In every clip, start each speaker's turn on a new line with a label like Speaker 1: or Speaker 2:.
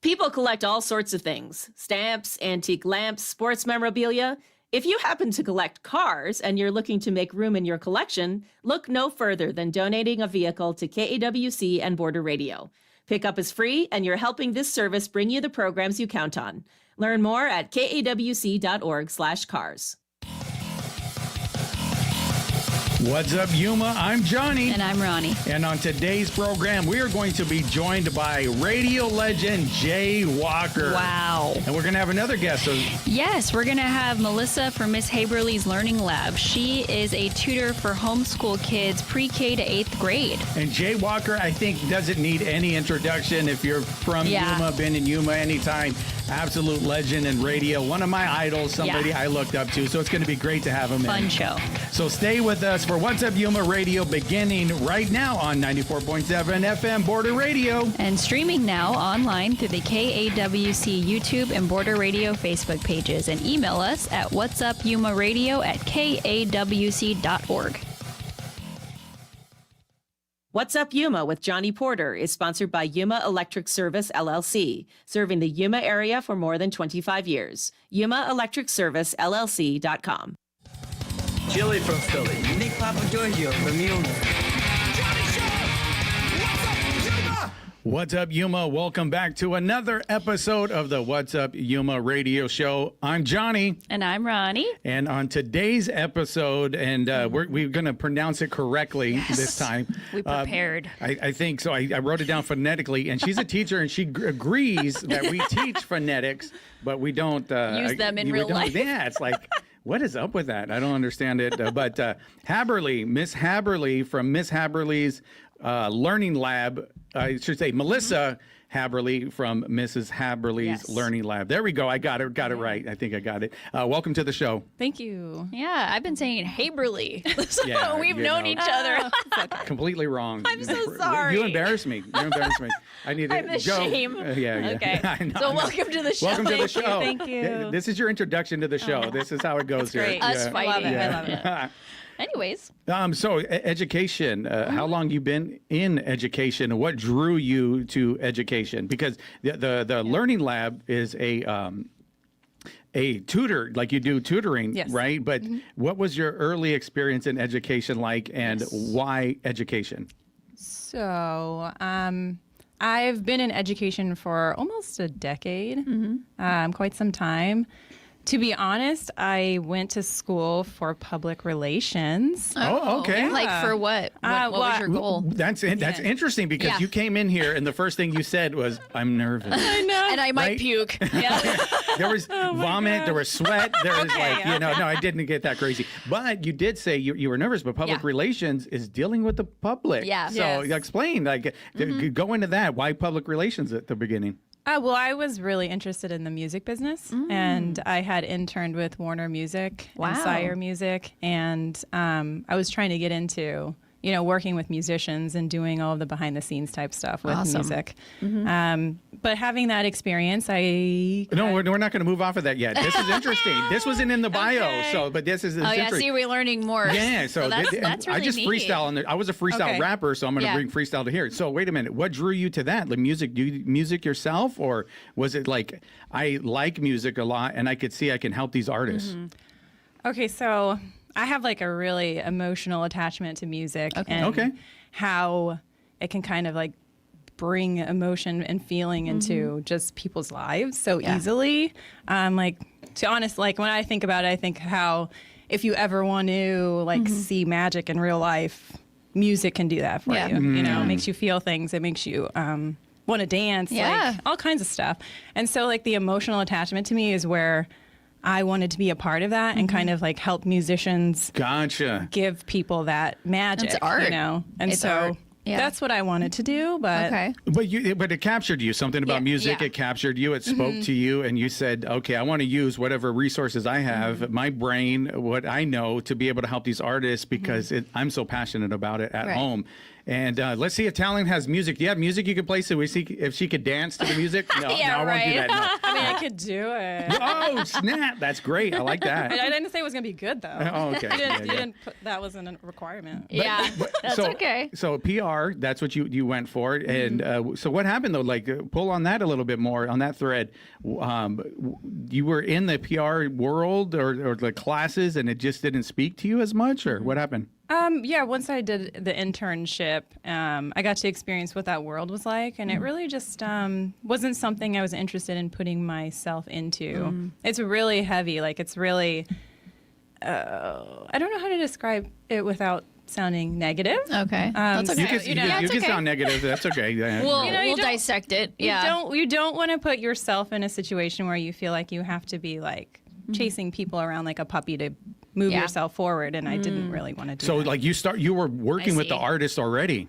Speaker 1: People collect all sorts of things: stamps, antique lamps, sports memorabilia. If you happen to collect cars and you're looking to make room in your collection, look no further than donating a vehicle to KAWC and Border Radio. Pickup is free, and you're helping this service bring you the programs you count on. Learn more at kawc.org/cars.
Speaker 2: What's up, Yuma? I'm Johnny.
Speaker 3: And I'm Ronnie.
Speaker 2: And on today's program, we are going to be joined by radio legend Jay Walker.
Speaker 3: Wow.
Speaker 2: And we're going to have another guest.
Speaker 3: Yes, we're going to have Melyssa from Miss Haberle's Learning Lab. She is a tutor for homeschool kids pre-K to 8th grade.
Speaker 2: And Jay Walker, I think, doesn't need any introduction. If you're from Yuma, been in Yuma anytime, absolute legend in radio. One of my idols, somebody I looked up to. So it's going to be great to have him in.
Speaker 3: Fun show.
Speaker 2: So stay with us for What's Up Yuma Radio, beginning right now on 94.7 FM Border Radio.
Speaker 3: And streaming now online through the KAWC YouTube and Border Radio Facebook pages. And email us at whatsupyumaradio@kawc.org.
Speaker 1: What's Up Yuma with Johnny Porter is sponsored by Yuma Electric Service, LLC, serving the Yuma area for more than 25 years. YumaElectricServiceLLC.com.
Speaker 4: Chili from Philly. Nick Papa Giorgio from Yuma.
Speaker 2: What's up, Yuma? Welcome back to another episode of the What's Up Yuma radio show. I'm Johnny.
Speaker 3: And I'm Ronnie.
Speaker 2: And on today's episode, and we're going to pronounce it correctly this time.
Speaker 3: We prepared.
Speaker 2: I think so. I wrote it down phonetically, and she's a teacher, and she agrees that we teach phonetics, but we don't
Speaker 3: use them in real life.
Speaker 2: Yeah, it's like, what is up with that? I don't understand it. But Haberle, Miss Haberle from Miss Haberle's Learning Lab, I should say Melyssa Haberle from Mrs. Haberle's Learning Lab. There we go. I got it right. I think I got it. Welcome to the show.
Speaker 5: Thank you.
Speaker 3: Yeah, I've been saying Haberle. So we've known each other.
Speaker 2: Completely wrong.
Speaker 3: I'm so sorry.
Speaker 2: You embarrass me. I need to
Speaker 3: I'm ashamed.
Speaker 2: Yeah.
Speaker 3: Okay.
Speaker 2: I know.
Speaker 3: So welcome to the show.
Speaker 2: Welcome to the show.
Speaker 5: Thank you.
Speaker 2: This is your introduction to the show. This is how it goes here.
Speaker 5: great.
Speaker 3: Us fighting.
Speaker 5: I love it.
Speaker 3: Anyways.
Speaker 2: So education, how long you been in education? What drew you to education? Because the Learning Lab is a tutor, like you do tutoring, right? But what was your early experience in education like, and why education?
Speaker 5: So, I've been in education for almost a decade, quite some time. To be honest, I went to school for public relations.
Speaker 2: Oh, okay.
Speaker 3: Like for what? What was your goal?
Speaker 2: That's interesting, because you came in here and the first thing you said was, "I'm nervous."
Speaker 5: I know.
Speaker 3: And I might puke. Yeah.
Speaker 2: There was vomit, there was sweat, there was no, I didn't get that crazy. But you did say you were nervous, but public relations is dealing with the public.
Speaker 3: Yeah.
Speaker 2: So explain, go into that. Why public relations at the beginning?
Speaker 5: Well, I was really interested in the music business, and I had interned with Warner Music and Sire Music, and I was trying to get into, working with musicians and doing all of the behind-the-scenes type stuff with music. But having that experience,
Speaker 2: No, we're not going to move off of that yet. This is interesting. This wasn't in the bio, but this is interesting.
Speaker 3: See, we're learning more.
Speaker 2: Yeah, so
Speaker 3: that's really
Speaker 2: I just
Speaker 3: neat.
Speaker 2: freestyle, I was a freestyle rapper, so I'm going to bring freestyle to here. So wait a minute, what drew you to that? Like music? Do you music yourself, or was it like, I like music a lot and I could see I can help these artists?
Speaker 5: Okay, so I have like a really emotional attachment to music and how it can kind of like bring emotion and feeling into just people's lives so easily. Like, to be honest, like when I think about it, I think how if you ever want to like see magic in real life, music can do that for you. It makes you feel things. It makes you want to dance, like all kinds of stuff. And so like the emotional attachment to me is where I wanted to be a part of that and kind of like help musicians give people that magic.
Speaker 3: It's art.
Speaker 5: And
Speaker 3: it's art.
Speaker 5: That's what I wanted to do, but
Speaker 2: but it captured you. Something about music, it captured you. It spoke to you, and you said, "Okay, I want to use whatever resources I have, my brain, what I know, to be able to help these artists because I'm so passionate about it at home." And let's see if Talon has music. Do you have music you could play so we see if she could dance to the music? No,
Speaker 3: Yeah,
Speaker 2: no, I won't do
Speaker 3: right.
Speaker 2: that.
Speaker 5: I mean, I could do it.
Speaker 2: No. Oh, snap. That's great. I like that.
Speaker 5: I didn't say it was going to be good, though.
Speaker 2: Oh, okay.
Speaker 5: You didn't put, that wasn't a requirement.
Speaker 3: Yeah, that's
Speaker 2: so,
Speaker 3: okay.
Speaker 2: So PR, that's what you went for. And so what happened, though? Like, pull on that a little bit more, on that thread. You were in the PR world or the classes, and it just didn't speak to you as much? Or what happened?
Speaker 5: Yeah, once I did the internship, I got to experience what that world was like, and it really just wasn't something I was interested in putting myself into. It's really heavy, like it's really, I don't know how to describe it without sounding negative.
Speaker 3: Okay, that's okay.
Speaker 2: You can sound negative. That's okay. Yeah.
Speaker 3: We'll dissect it. Yeah.
Speaker 5: You don't want to put yourself in a situation where you feel like you have to be like chasing people around like a puppy to move yourself forward, and I didn't really want to do
Speaker 2: So
Speaker 5: that.
Speaker 2: like you were working with the artist already.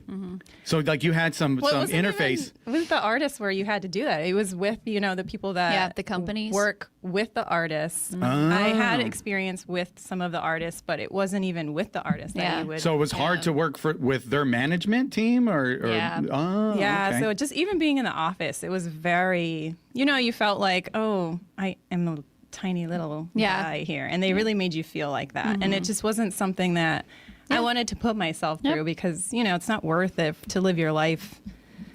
Speaker 2: So like you had some interface.
Speaker 5: It was the artists where you had to do that. It was with, the people that
Speaker 3: the companies
Speaker 5: work with the artists. I had experience with some of the artists, but it wasn't even with the artists that you would.
Speaker 2: So it was hard to work with their management team or okay.
Speaker 5: So just even being in the office, it was very, you felt like, oh, I am a tiny little guy here, and they really made you feel like that, and it just wasn't something that I wanted to put myself through because it's not worth it to live your life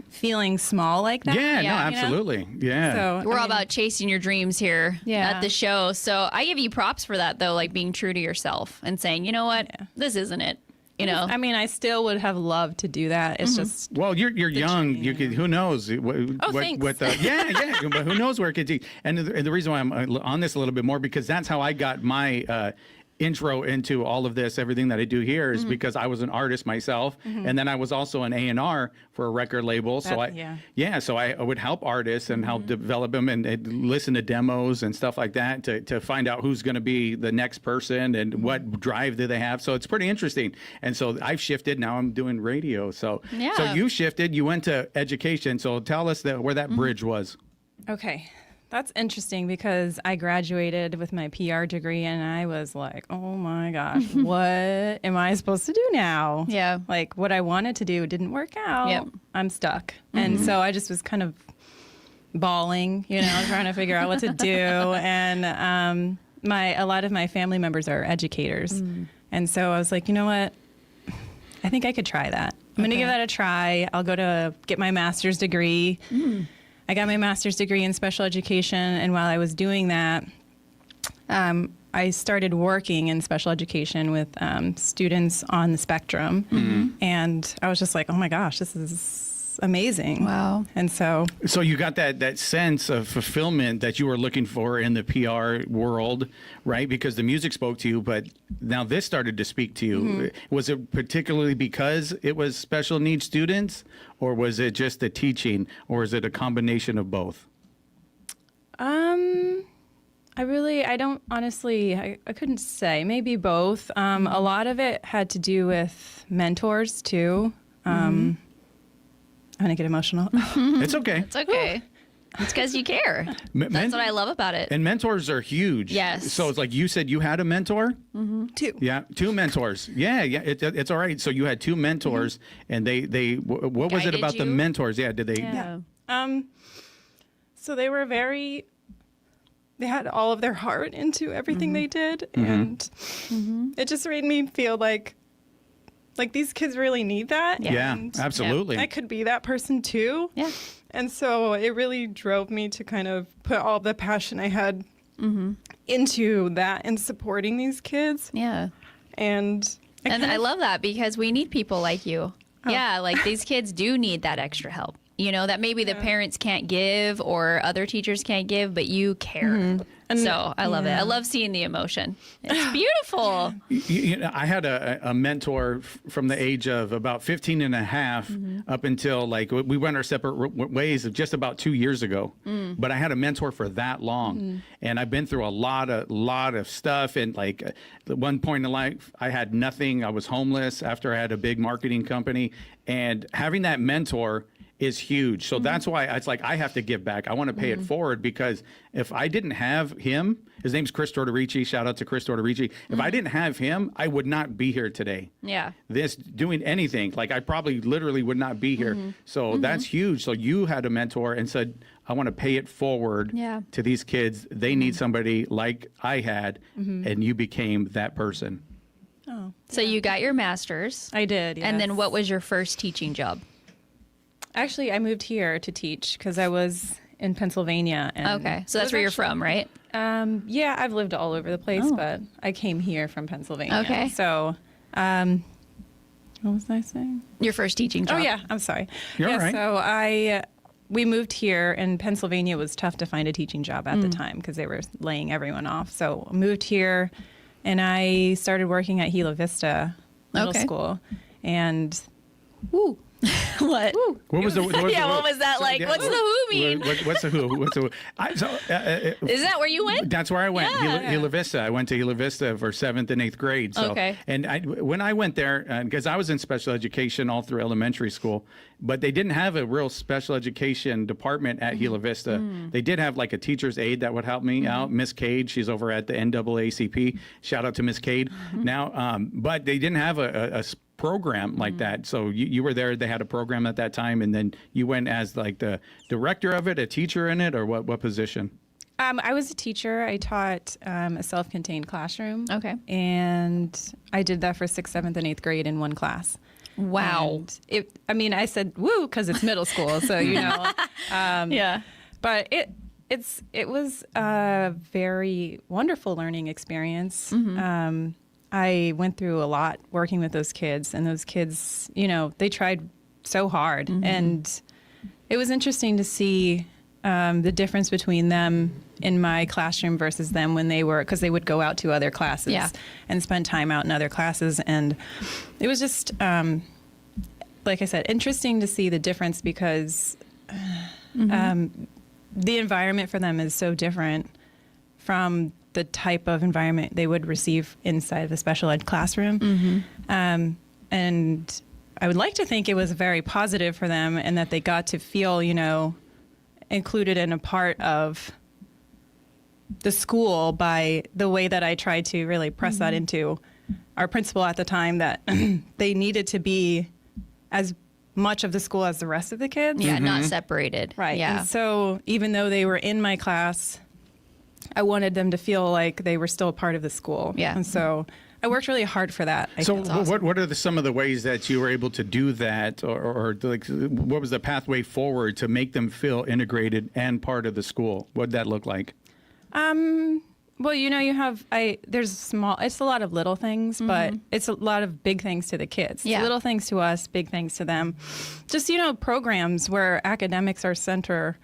Speaker 5: feeling small like that.
Speaker 2: Yeah, no, absolutely. Yeah.
Speaker 5: So
Speaker 3: We're all about chasing your dreams here at the show. So I give you props for that, though, like being true to yourself and saying, you know what, this isn't it.
Speaker 5: I mean, I still would have loved to do that. It's just
Speaker 2: well, you're young. You could, who knows?
Speaker 5: Thanks.
Speaker 2: But who knows where it could take? And the reason why I'm on this a little bit more because that's how I got my intro into all of this. Everything that I do here is because I was an artist myself, and then I was also an A&R for a record label. So I would help artists and help develop them and listen to demos and stuff like that to find out who's going to be the next person and what drive do they have. So it's pretty interesting. And so I've shifted. Now I'm doing radio. So you shifted. You went to education. So tell us where that bridge was.
Speaker 5: okay. That's interesting because I graduated with my PR degree and I was like, oh my gosh, what am I supposed to do now?
Speaker 3: Yeah.
Speaker 5: Like what I wanted to do didn't work out.
Speaker 3: Yep.
Speaker 5: I'm stuck. And so I just was kind of bawling, trying to figure out what to do. And a lot of my family members are educators. And so I was like, you know what? I think I could try that. I'm going to give that a try. I'll go to get my master's degree. I got my master's degree in special education, and while I was doing that, I started working in special education with students on the spectrum, and I was just like, oh my gosh, this is amazing.
Speaker 3: Wow.
Speaker 5: And so
Speaker 2: you got that sense of fulfillment that you were looking for in the PR world, right? Because the music spoke to you, but now this started to speak to you. Was it particularly because it was special needs students, or was it just the teaching, or is it a combination of both?
Speaker 5: I couldn't say. Maybe both. A lot of it had to do with mentors too. I'm going to get emotional.
Speaker 2: It's okay.
Speaker 3: It's okay. It's because you care. That's what I love about it.
Speaker 2: And mentors are huge.
Speaker 3: Yes.
Speaker 2: So it's like you said you had a mentor?
Speaker 5: Two.
Speaker 2: Yeah, two mentors. Yeah, it's all right. So you had two mentors, and they what was it
Speaker 3: Guided
Speaker 2: about the
Speaker 3: you?
Speaker 2: mentors? Yeah, did they?
Speaker 3: Yeah.
Speaker 5: So they were they had all of their heart into everything they did. And it just made me feel like these kids really need that.
Speaker 2: Yeah,
Speaker 5: And
Speaker 2: absolutely.
Speaker 5: I could be that person too.
Speaker 3: Yeah.
Speaker 5: And so it really drove me to kind of put all the passion I had into that and supporting these kids.
Speaker 3: Yeah.
Speaker 5: And
Speaker 3: I love that because we need people like you. Yeah, like these kids do need that extra help. That maybe the parents can't give or other teachers can't give, but you care. So I love it. I love seeing the emotion. It's beautiful.
Speaker 2: I had a mentor from the age of about 15 and a half up until we went our separate ways of just about 2 years ago. But I had a mentor for that long. And I've been through a lot of stuff. And at one point in life, I had nothing. I was homeless after I had a big marketing company. And having that mentor, is huge. So that's why it's like I have to give back. I want to pay it forward, because if I didn't have him, his name's Chris Tortorici. Shout out to Chris Tortorici. If I didn't have him, I would not be here today.
Speaker 3: Yeah.
Speaker 2: This doing anything, like I probably literally would not be here. So that's huge. So you had a mentor and said, I want to pay it forward to these kids. They need somebody like I had, and you became that person.
Speaker 5: Oh,
Speaker 3: So you got your master's.
Speaker 5: I did.
Speaker 3: And then
Speaker 5: yes.
Speaker 3: what was your first teaching job?
Speaker 5: Actually, I moved here to teach because I was in Pennsylvania. And
Speaker 3: Okay. So that's where you're from, right?
Speaker 5: Yeah, I've lived all over the place, but I came here from Pennsylvania.
Speaker 3: Okay.
Speaker 5: So, what was I saying?
Speaker 3: Your first teaching job.
Speaker 5: Oh yeah, I'm sorry.
Speaker 2: You're all right.
Speaker 5: So we moved here, and Pennsylvania was tough to find a teaching job at the time because they were laying everyone off. So I moved here, and I started working at Gila Vista Middle School, and
Speaker 3: Woo. What?
Speaker 2: What was the? What
Speaker 3: was that like? What's the who mean?
Speaker 2: What's the who? What's the?
Speaker 3: Is that where you went?
Speaker 2: That's where I went.
Speaker 3: Yeah.
Speaker 2: Gila Vista. I went to Gila Vista for 7th and 8th grade. So,
Speaker 3: Okay.
Speaker 2: And when I went there, because I was in special education all through elementary school, but they didn't have a real special education department at Gila Vista. They did have like a teacher's aide that would help me out, Miss Cade. She's over at the NAACP. Shout out to Miss Cade. Now, but they didn't have a program like that. So you were there. They had a program at that time, and then you went as like the director of it, a teacher in it, or what position?
Speaker 5: I was a teacher. I taught a self-contained classroom.
Speaker 3: Okay.
Speaker 5: And I did that for 6th, 7th, and 8th grade in one class.
Speaker 3: Wow.
Speaker 5: And I said woo because it's middle school, so
Speaker 3: Yeah.
Speaker 5: But it was a very wonderful learning experience. I went through a lot working with those kids, and those kids, they tried so hard, and it was interesting to see the difference between them in my classroom versus them when because they would go out to other classes and spend time out in other classes, and it was just like I said, interesting to see the difference because the environment for them is so different from the type of environment they would receive inside of a special ed classroom. And I would like to think it was very positive for them and that they got to feel, included and a part of the school by the way that I tried to really press that into our principal at the time, that they needed to be as much of the school as the rest of the kids.
Speaker 3: Yeah, not separated.
Speaker 5: Right.
Speaker 3: Yeah.
Speaker 5: And so even though they were in my class, I wanted them to feel like they were still a part of the school.
Speaker 3: Yeah.
Speaker 5: And so I worked really hard for that.
Speaker 2: So what are some of the ways that you were able to do that, or like what was the pathway forward to make them feel integrated and part of the school? What did that look like?
Speaker 5: Well, it's a lot of little things, but it's a lot of big things to the kids.
Speaker 3: Yeah.
Speaker 5: Little things to us, big things to them. Just, programs where academics are center.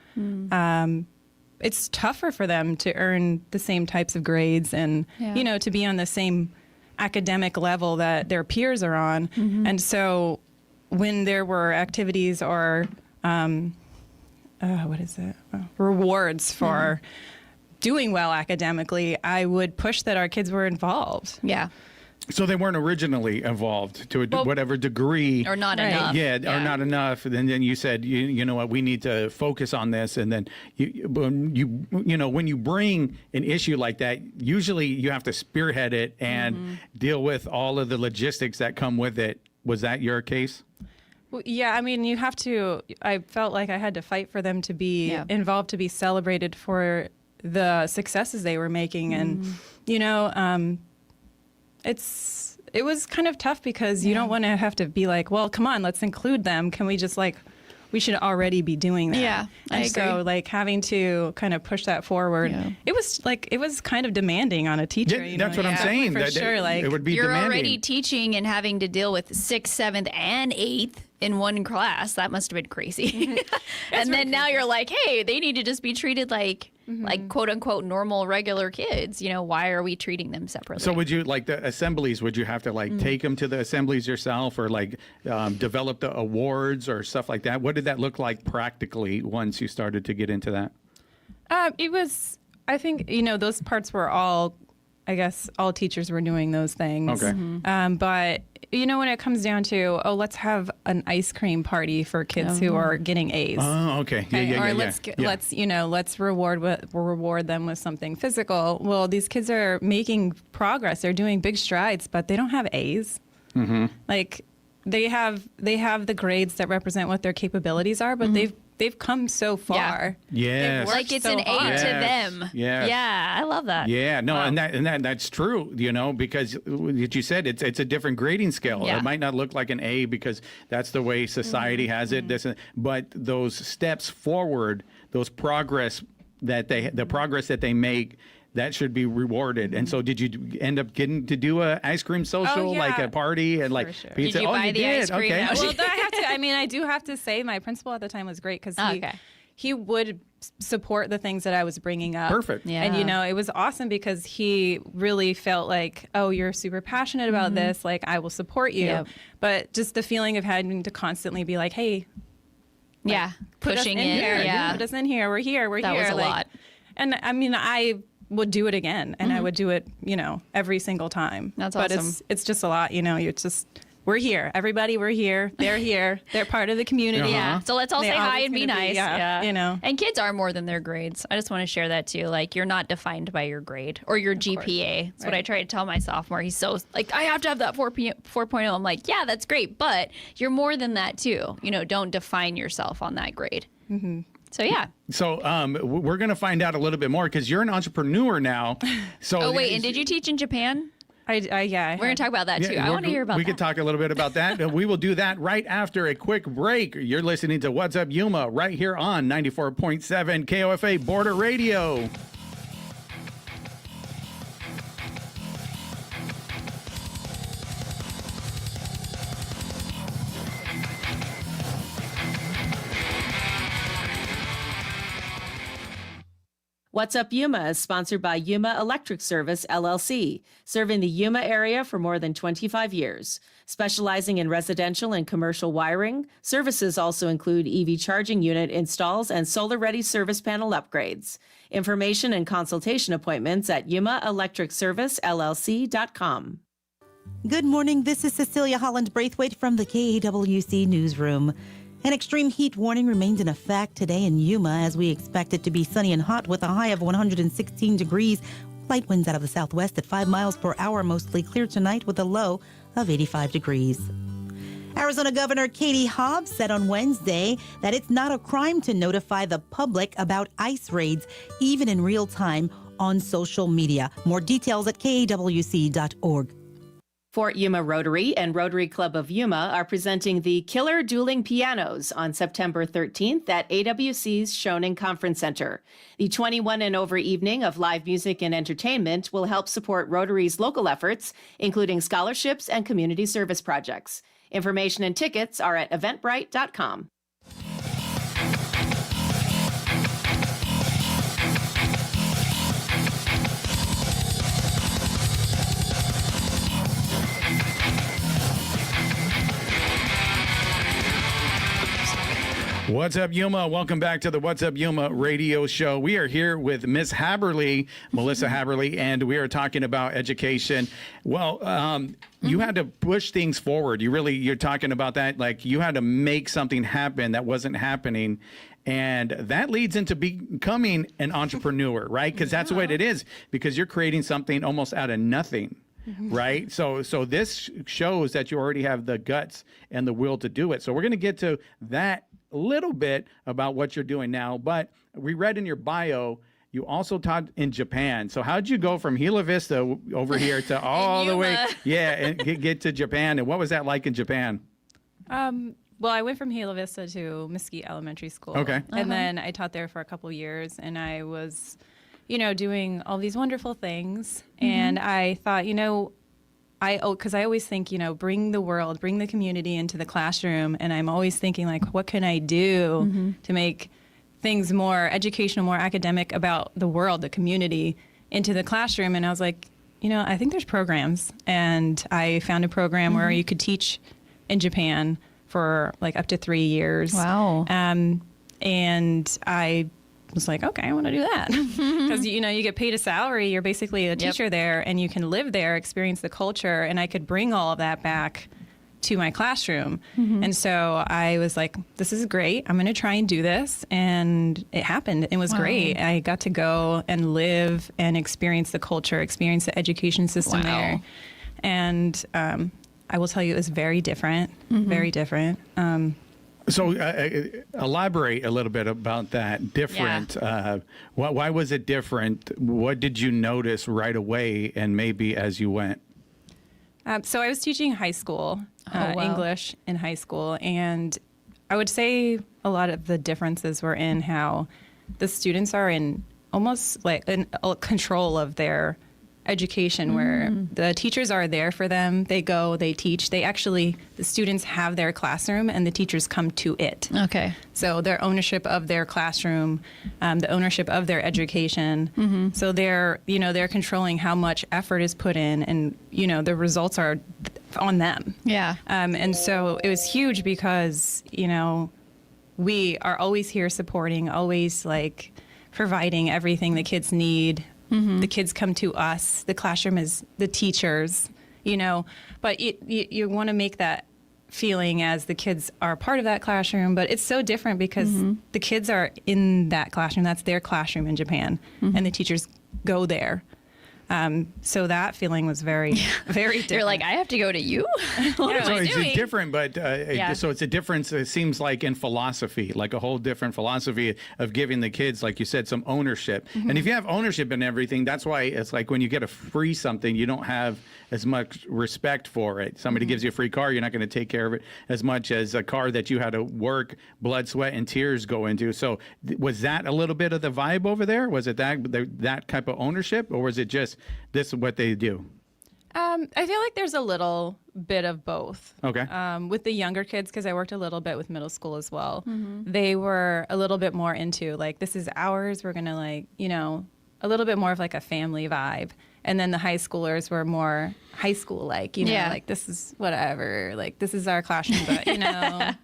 Speaker 5: It's tougher for them to earn the same types of grades and, to be on the same academic level that their peers are on. And so when there were activities or, rewards for doing well academically, I would push that our kids were involved.
Speaker 3: Yeah.
Speaker 2: So they weren't originally involved to whatever degree,
Speaker 3: Or not
Speaker 5: Right.
Speaker 3: enough.
Speaker 2: or not enough. And then you said, you know what, we need to focus on this. And then when you bring an issue like that, usually you have to spearhead it and deal with all of the logistics that come with it. Was that your case?
Speaker 5: Well, yeah, I felt like I had to fight for them to be involved, to be celebrated for the successes they were making. And, it was kind of tough because you don't want to have to be like, well, come on, let's include them. Can we just we should already be doing that.
Speaker 3: Yeah, I agree.
Speaker 5: So having to kind of push that forward, it was kind of demanding on a teacher.
Speaker 2: Yeah, that's what I'm saying.
Speaker 5: For sure.
Speaker 2: It would be
Speaker 3: You're
Speaker 2: demanding.
Speaker 3: already teaching and having to deal with 6th, 7th, and 8th in one class. That must have been crazy. And then now you're like, hey, they need to just be treated like quote unquote normal regular kids. Why are we treating them separately?
Speaker 2: So would you, like the assemblies, would you have to take them to the assemblies yourself, or develop the awards or stuff like that? What did that look like practically once you started to get into that?
Speaker 5: It was, I think, those parts were all, I guess all teachers were doing those things.
Speaker 2: Okay.
Speaker 5: But when it comes down to, let's have an ice cream party for kids who are getting A's.
Speaker 2: Oh, okay.
Speaker 5: Or let's reward them with something physical. Well, these kids are making progress. They're doing big strides, but they don't have A's. Like they have the grades that represent what their capabilities are, but they've come so far.
Speaker 2: Yes.
Speaker 3: Like it's
Speaker 5: so
Speaker 3: an A
Speaker 5: hard.
Speaker 3: to them.
Speaker 2: Yes.
Speaker 3: Yeah, I love that.
Speaker 2: Yeah, no, and that's true, because what you said, it's a different grading scale.
Speaker 3: Yeah.
Speaker 2: It might not look like an A because that's the way society has it. But those steps forward, the progress that they make, that should be rewarded. And so did you end up getting to do a ice cream social, like a party and like
Speaker 5: sure.
Speaker 2: pizza?
Speaker 3: Did you buy the ice cream?
Speaker 2: Okay.
Speaker 3: No.
Speaker 5: Well, I do have to say my principal at the time was great because he would support the things that I was bringing up.
Speaker 2: Perfect.
Speaker 3: Yeah.
Speaker 5: And, it was awesome because he really felt like, oh, you're super passionate about this. Like, I will support you.
Speaker 3: Yep.
Speaker 5: But just the feeling of having to constantly be like, hey, put us
Speaker 3: pushing
Speaker 5: in
Speaker 3: it.
Speaker 5: here.
Speaker 3: Yeah.
Speaker 5: Put us in here. We're here.
Speaker 3: That
Speaker 5: here.
Speaker 3: was a lot.
Speaker 5: And I would do it again, and I would do it, every single time.
Speaker 3: That's
Speaker 5: but
Speaker 3: awesome.
Speaker 5: it's just a lot, we're here. Everybody, we're here. They're here. They're part of the community.
Speaker 3: Yeah. So let's all
Speaker 5: They
Speaker 3: say hi
Speaker 5: always
Speaker 3: and be
Speaker 5: gonna be,
Speaker 3: nice.
Speaker 5: yeah.
Speaker 3: And kids are more than their grades. I just want to share that too. Like, you're not defined by your grade or your GPA. That's what I try to tell my sophomore. He's so like, I have to have that 4.0. I'm like, yeah, that's great, but you're more than that too. Don't define yourself on that grade. So yeah.
Speaker 2: So we're going to find out a little bit more because you're an entrepreneur now. So
Speaker 3: Oh wait, and did you teach in Japan?
Speaker 5: Yeah.
Speaker 3: We're gonna talk about that too. I want to hear about
Speaker 2: we
Speaker 3: that.
Speaker 2: could talk a little bit about that. We will do that right after a quick break. You're listening to What's Up Yuma right here on 94.7 KOFA Border Radio.
Speaker 1: What's Up Yuma is sponsored by Yuma Electric Service, LLC, serving the Yuma area for more than 25 years. Specializing in residential and commercial wiring, services also include EV charging unit installs and solar-ready service panel upgrades. Information and consultation appointments at yumaelectricservicellc.com.
Speaker 6: Good morning. This is Cecilia Holland-Braithwaite from the KAWC Newsroom. An extreme heat warning remains in effect today in Yuma as we expect it to be sunny and hot with a high of 116 degrees. Light winds out of the southwest at 5 miles per hour, mostly clear tonight with a low of 85 degrees. Arizona Governor Katie Hobbs said on Wednesday that it's not a crime to notify the public about ICE raids, even in real time on social media. More details at kawc.org.
Speaker 1: Fort Yuma Rotary and Rotary Club of Yuma are presenting the Killer Dueling Pianos on September 13th at AWC's Shonen Conference Center. The 21 and over evening of live music and entertainment will help support Rotary's local efforts, including scholarships and community service projects. Information and tickets are at eventbrite.com.
Speaker 2: What's up, Yuma? Welcome back to the What's Up Yuma radio show. We are here with Miss Haberle, Melyssa Haberle, and we are talking about education. Well, you had to push things forward. You're talking about that, like you had to make something happen that wasn't happening. And that leads into becoming an entrepreneur, right? Because that's what it is, because you're creating something almost out of nothing. Right. So this shows that you already have the guts and the will to do it. So we're going to get to that a little bit about what you're doing now. But we read in your bio, you also taught in Japan. So how'd you go from Gila Vista over here to all the way? Yeah. And get to Japan. And what was that like in Japan?
Speaker 5: Well, I went from Gila Vista to Mesquite Elementary School. Okay. And then I taught there for a couple of years, and I was, doing all these wonderful things. And I thought, because I always think, bring the community into the classroom. And I'm always thinking, like, what can I do to make things more educational, more academic about the world, the community, into the classroom? And I was like, I think there's programs. And I found a program where you could teach in Japan for like up to 3 years.
Speaker 3: Wow.
Speaker 5: And I was like, okay, I want to do that. Because, you get paid a salary. You're basically a teacher there, and you can live there, experience the culture. And I could bring all of that back to my classroom. And so I was like, this is great. I'm going to try and do this. And it happened. It was great. I got to go and live and experience the culture, experience the education system there. And I will tell you, it was very different, very different.
Speaker 2: So elaborate a little bit about that. Different. Why was it different? What did you notice right away and maybe as you went?
Speaker 5: So I was teaching high school, English in high school. And I would say a lot of the differences were in how the students are in almost like in control of their education, where the teachers are there for them. They go, they teach. The students have their classroom and the teachers come to it.
Speaker 3: Okay.
Speaker 5: So their ownership of their classroom, the ownership of their education. So they're controlling how much effort is put in, and, the results are on them.
Speaker 3: Yeah.
Speaker 5: And so it was huge because, we are always here supporting, always like providing everything the kids need. The kids come to us. The classroom is the teachers, but you want to make that feeling as the kids are part of that classroom. But it's so different because the kids are in that classroom. That's their classroom in Japan, and the teachers go there. So that feeling was very, very different.
Speaker 3: You're like, I have to go to you? What am
Speaker 2: So
Speaker 3: I
Speaker 2: it's
Speaker 3: doing?
Speaker 2: different, but so it's a difference. It seems like in philosophy, like a whole different philosophy of giving the kids, like you said, some ownership. And if you have ownership in everything, that's why it's like when you get a free something, you don't have as much respect for it. Somebody gives you a free car, you're not going to take care of it as much as a car that you had to work, blood, sweat, and tears go into. So was that a little bit of the vibe over there? Was it that type of ownership, or was it just this is what they do?
Speaker 5: I feel like there's a little bit of both.
Speaker 2: Okay.
Speaker 5: With the younger kids, because I worked a little bit with middle school as well, they were a little bit more into like, this is ours. We're going to like, a little bit more of like a family vibe. And then the high schoolers were more high school like, like this is whatever, like this is our classroom, but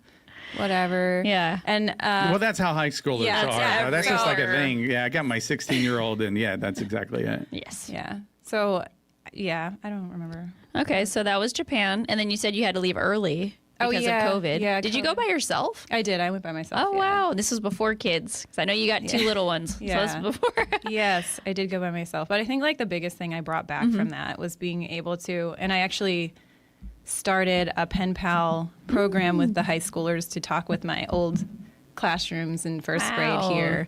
Speaker 5: whatever.
Speaker 3: Yeah.
Speaker 5: And
Speaker 2: Well, that's how high schoolers
Speaker 5: Yeah,
Speaker 2: are. That's just like a
Speaker 5: everywhere.
Speaker 2: thing. Yeah, I got my 16-year-old, and yeah, that's exactly it.
Speaker 3: Yes.
Speaker 5: yeah. So, yeah, I don't remember.
Speaker 3: Okay, so that was Japan. And then you said you had to leave early because of COVID.
Speaker 5: Yeah,
Speaker 3: Did you go by yourself?
Speaker 5: I did. I went by myself.
Speaker 3: Oh,
Speaker 5: yeah.
Speaker 3: wow. This was before kids. Because I know you got two little ones.
Speaker 5: Yeah.
Speaker 3: So that's before.
Speaker 5: Yes, I did go by myself. But I think like the biggest thing I brought back from that was being able to, and I actually started a pen pal program with the high schoolers to talk with my old classrooms in first grade here.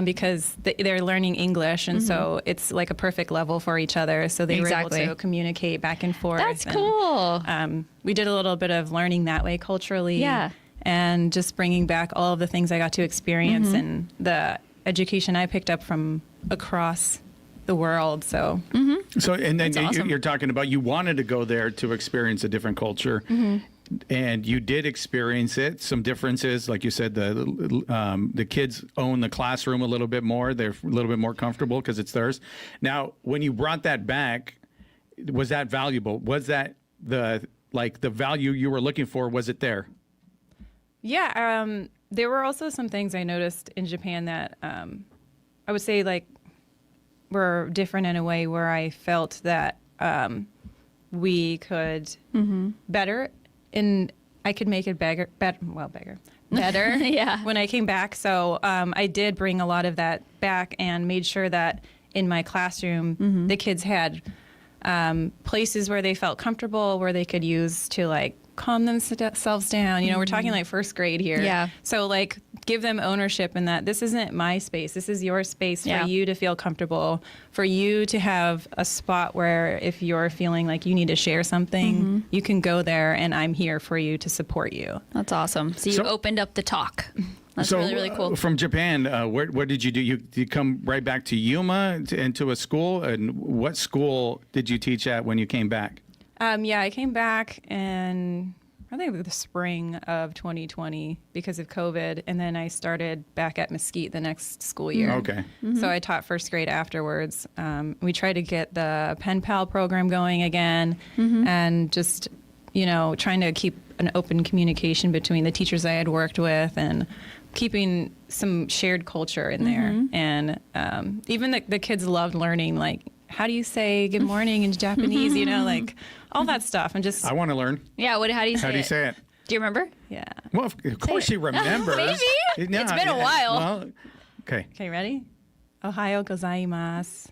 Speaker 5: Because they're learning English, and so it's like a perfect level for each other. So they were able to communicate back and forth.
Speaker 3: That's
Speaker 5: and,
Speaker 3: cool.
Speaker 5: we did a little bit of learning that way culturally.
Speaker 3: Yeah.
Speaker 5: And just bringing back all of the things I got to experience and the education I picked up from across the world. So,
Speaker 2: So, and then
Speaker 3: awesome.
Speaker 2: you're talking about you wanted to go there to experience a different culture. And you did experience it. Some differences, like you said, the kids own the classroom a little bit more. They're a little bit more comfortable because it's theirs. Now, when you brought that back, was that valuable? Was that the value you were looking for? Was it there?
Speaker 5: yeah, there were also some things I noticed in Japan that I would say like were different in a way where I felt that we could better. And I could make it better
Speaker 3: Yeah.
Speaker 5: when I came back. So I did bring a lot of that back and made sure that in my classroom, the kids had places where they felt comfortable, where they could use to like calm themselves down. We're talking like first grade here.
Speaker 3: Yeah.
Speaker 5: So like give them ownership in that this isn't my space. This is your space for you to feel comfortable, for you to have a spot where if you're feeling like you need to share something, you can go there and I'm here for you to support you.
Speaker 3: That's awesome. So you opened up the talk. That's really, really cool.
Speaker 2: From Japan, what did you do? You come right back to Yuma into a school? And what school did you teach at when you came back?
Speaker 5: Yeah, I came back in I think the spring of 2020 because of COVID, and then I started back at Mesquite the next school year.
Speaker 2: Okay.
Speaker 5: So I taught first grade afterwards. We tried to get the pen pal program going again, and just trying to keep an open communication between the teachers I had worked with and keeping some shared culture in there. And even the kids loved learning, like, how do you say good morning in Japanese, you know, like all that stuff. And just,
Speaker 2: I want to learn.
Speaker 3: Yeah, how do you say
Speaker 2: How do you say it?
Speaker 3: Do you remember?
Speaker 5: yeah.
Speaker 2: Well, of course she remembers.
Speaker 3: Maybe.
Speaker 2: No,
Speaker 3: It's been a while.
Speaker 2: Well, okay.
Speaker 5: Okay, ready? Ohayo gozaimasu.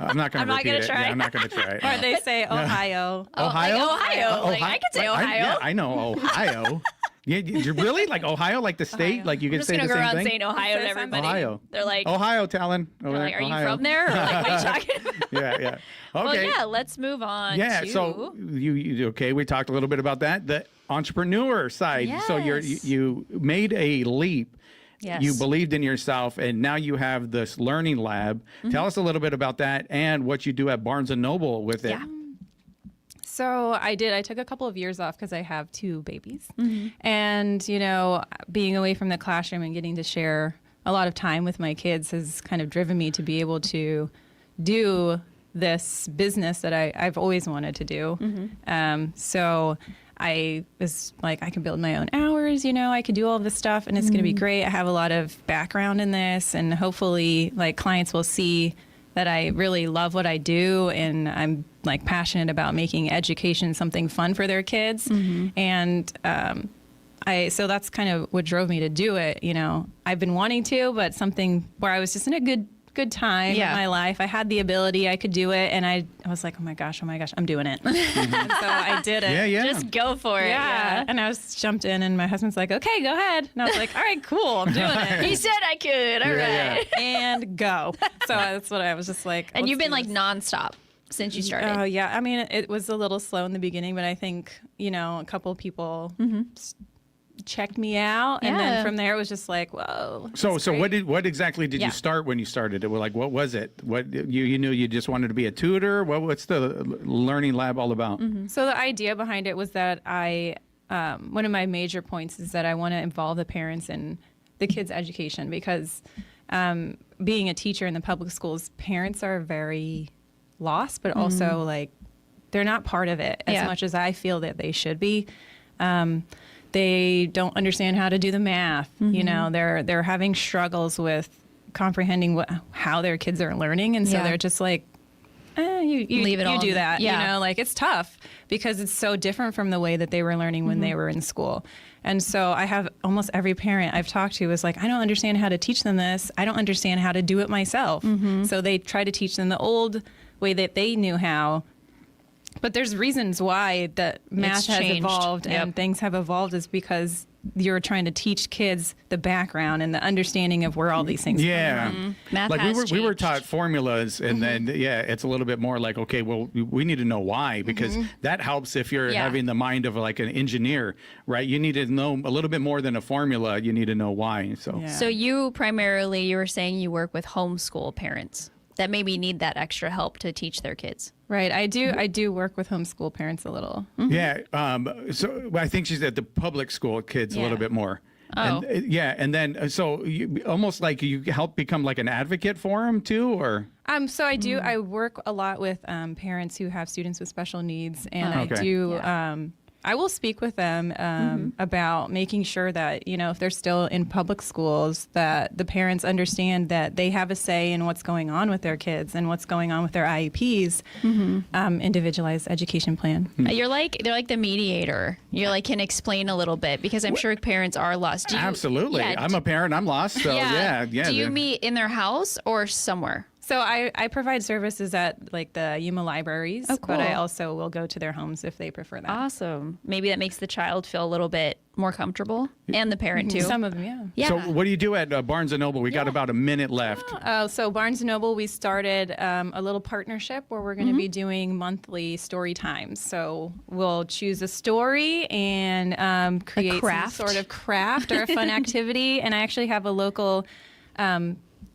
Speaker 2: I'm not going to repeat it.
Speaker 3: try.
Speaker 2: Yeah, I'm not going to try it.
Speaker 5: Or they say Ohio.
Speaker 2: Ohio?
Speaker 3: Ohio. Like, I could say Ohio.
Speaker 2: Yeah, I know Ohio. Yeah, you really like Ohio, like the state,
Speaker 5: Ohio.
Speaker 2: like you
Speaker 3: I'm
Speaker 2: can
Speaker 3: just
Speaker 2: say
Speaker 3: gonna
Speaker 2: the
Speaker 3: go
Speaker 2: same
Speaker 3: around
Speaker 2: thing.
Speaker 3: saying Ohio to
Speaker 5: Say
Speaker 3: everybody.
Speaker 2: Ohio.
Speaker 3: They're like,
Speaker 2: Ohio, Talon.
Speaker 3: they're like, are you from there? Or like, what are you talking about?
Speaker 2: Yeah, yeah.
Speaker 3: Well,
Speaker 2: Okay.
Speaker 3: yeah, let's move on
Speaker 2: Yeah,
Speaker 3: to...
Speaker 2: so you okay? We talked a little bit about that, the entrepreneur side. So
Speaker 3: Yes.
Speaker 2: you made a leap.
Speaker 3: Yes.
Speaker 2: You believed in yourself, and now you have this learning lab. Tell us a little bit about that and what you do at Barnes and Noble with it.
Speaker 3: Yeah.
Speaker 5: So I took a couple of years off because I have 2 babies. And, you know, being away from the classroom and getting to share a lot of time with my kids has kind of driven me to be able to do this business that I've always wanted to do. So I was like, I can build my own hours, you know, I could do all this stuff and it's going to be great. I have a lot of background in this, and hopefully like clients will see that I really love what I do, and I'm like passionate about making education something fun for their kids. And so that's kind of what drove me to do it. You know, I've been wanting to, but something where I was just in a good time in my life. I had the ability, I could do it, and I was like, oh my gosh, I'm doing it. And so I did it.
Speaker 2: Yeah, yeah.
Speaker 3: Just go for it.
Speaker 5: Yeah. And I was jumped in, and my husband's like, okay, go ahead. And I was like, all right, cool, I'm doing it.
Speaker 3: He said I could. All right.
Speaker 5: And go. So that's what I was just like.
Speaker 3: And you've
Speaker 5: let's
Speaker 3: been
Speaker 5: do
Speaker 3: like
Speaker 5: this.
Speaker 3: nonstop since you started.
Speaker 5: Oh, yeah. I mean, it was a little slow in the beginning, but I think, you know, a couple of people checked me out. And
Speaker 3: Yeah.
Speaker 5: then from there, it was just like, whoa.
Speaker 2: So what exactly did
Speaker 5: Yeah.
Speaker 2: you start when you started it? Well, like, what was it? What you knew you just wanted to be a tutor? What's the learning lab all about?
Speaker 5: So the idea behind it was that one of my major points is that I want to involve the parents in the kids' education, because being a teacher in the public schools, parents are very lost, but also like they're not part of it as much as I feel that they should be. They don't understand how to do the math. You know, they're having struggles with comprehending how their kids are learning, and so they're just like, you
Speaker 3: Leave it all.
Speaker 5: do that.
Speaker 3: Yeah.
Speaker 5: You know, like it's tough because it's so different from the way that they were learning when they were in school. And so I have almost every parent I've talked to is like, I don't understand how to teach them this. I don't understand how to do it myself. So they try to teach them the old way that they knew how. But there's reasons why that math has
Speaker 3: changed.
Speaker 5: evolved and things have evolved, is because you're trying to teach kids the background and the understanding of where all these things
Speaker 2: Yeah.
Speaker 5: come from.
Speaker 3: Math
Speaker 2: Like
Speaker 3: has
Speaker 2: we were
Speaker 3: changed.
Speaker 2: taught formulas, and then it's a little bit more like, okay, well, we need to know why, because that helps if you're
Speaker 3: Yeah.
Speaker 2: having the mind of like an engineer, right? You need to know a little bit more than a formula. You need to know why. So
Speaker 5: Yeah.
Speaker 3: So you were saying you work with homeschool parents that maybe need that extra help to teach their kids.
Speaker 5: Right. I do work with homeschool parents a little.
Speaker 2: yeah. So I think she's at the public school kids a little
Speaker 5: Yeah.
Speaker 2: bit more.
Speaker 3: Oh.
Speaker 2: And, and then so you, almost like you help become like an advocate for them too, or
Speaker 5: So I do. I work a lot with parents who have students with special needs, and
Speaker 2: Okay.
Speaker 5: I do. I will speak with them about making sure that, you know, if they're still in public schools, that the parents understand that they have a say in what's going on with their kids and what's going on with their IEPs, individualized education plan.
Speaker 3: They're like the mediator. You're like can explain a little bit, because I'm sure parents are lost. Do you,
Speaker 2: absolutely.
Speaker 3: Yeah,
Speaker 2: I'm a parent. I'm lost. So yeah.
Speaker 3: Do you meet in their house or somewhere?
Speaker 5: So I provide services at like the Yuma libraries,
Speaker 3: Oh, cool.
Speaker 5: but I also will go to their homes if they prefer that.
Speaker 3: Awesome. Maybe that makes the child feel a little bit more comfortable, and the parent too.
Speaker 5: Some of them, yeah.
Speaker 3: Yeah.
Speaker 2: So what do you do at Barnes and Noble? We got about a minute left.
Speaker 5: So Barnes & Noble, we started a little partnership where we're going to be doing monthly story times. So we'll choose a story and create some
Speaker 3: craft.
Speaker 5: sort of craft or a fun activity. And I actually have a local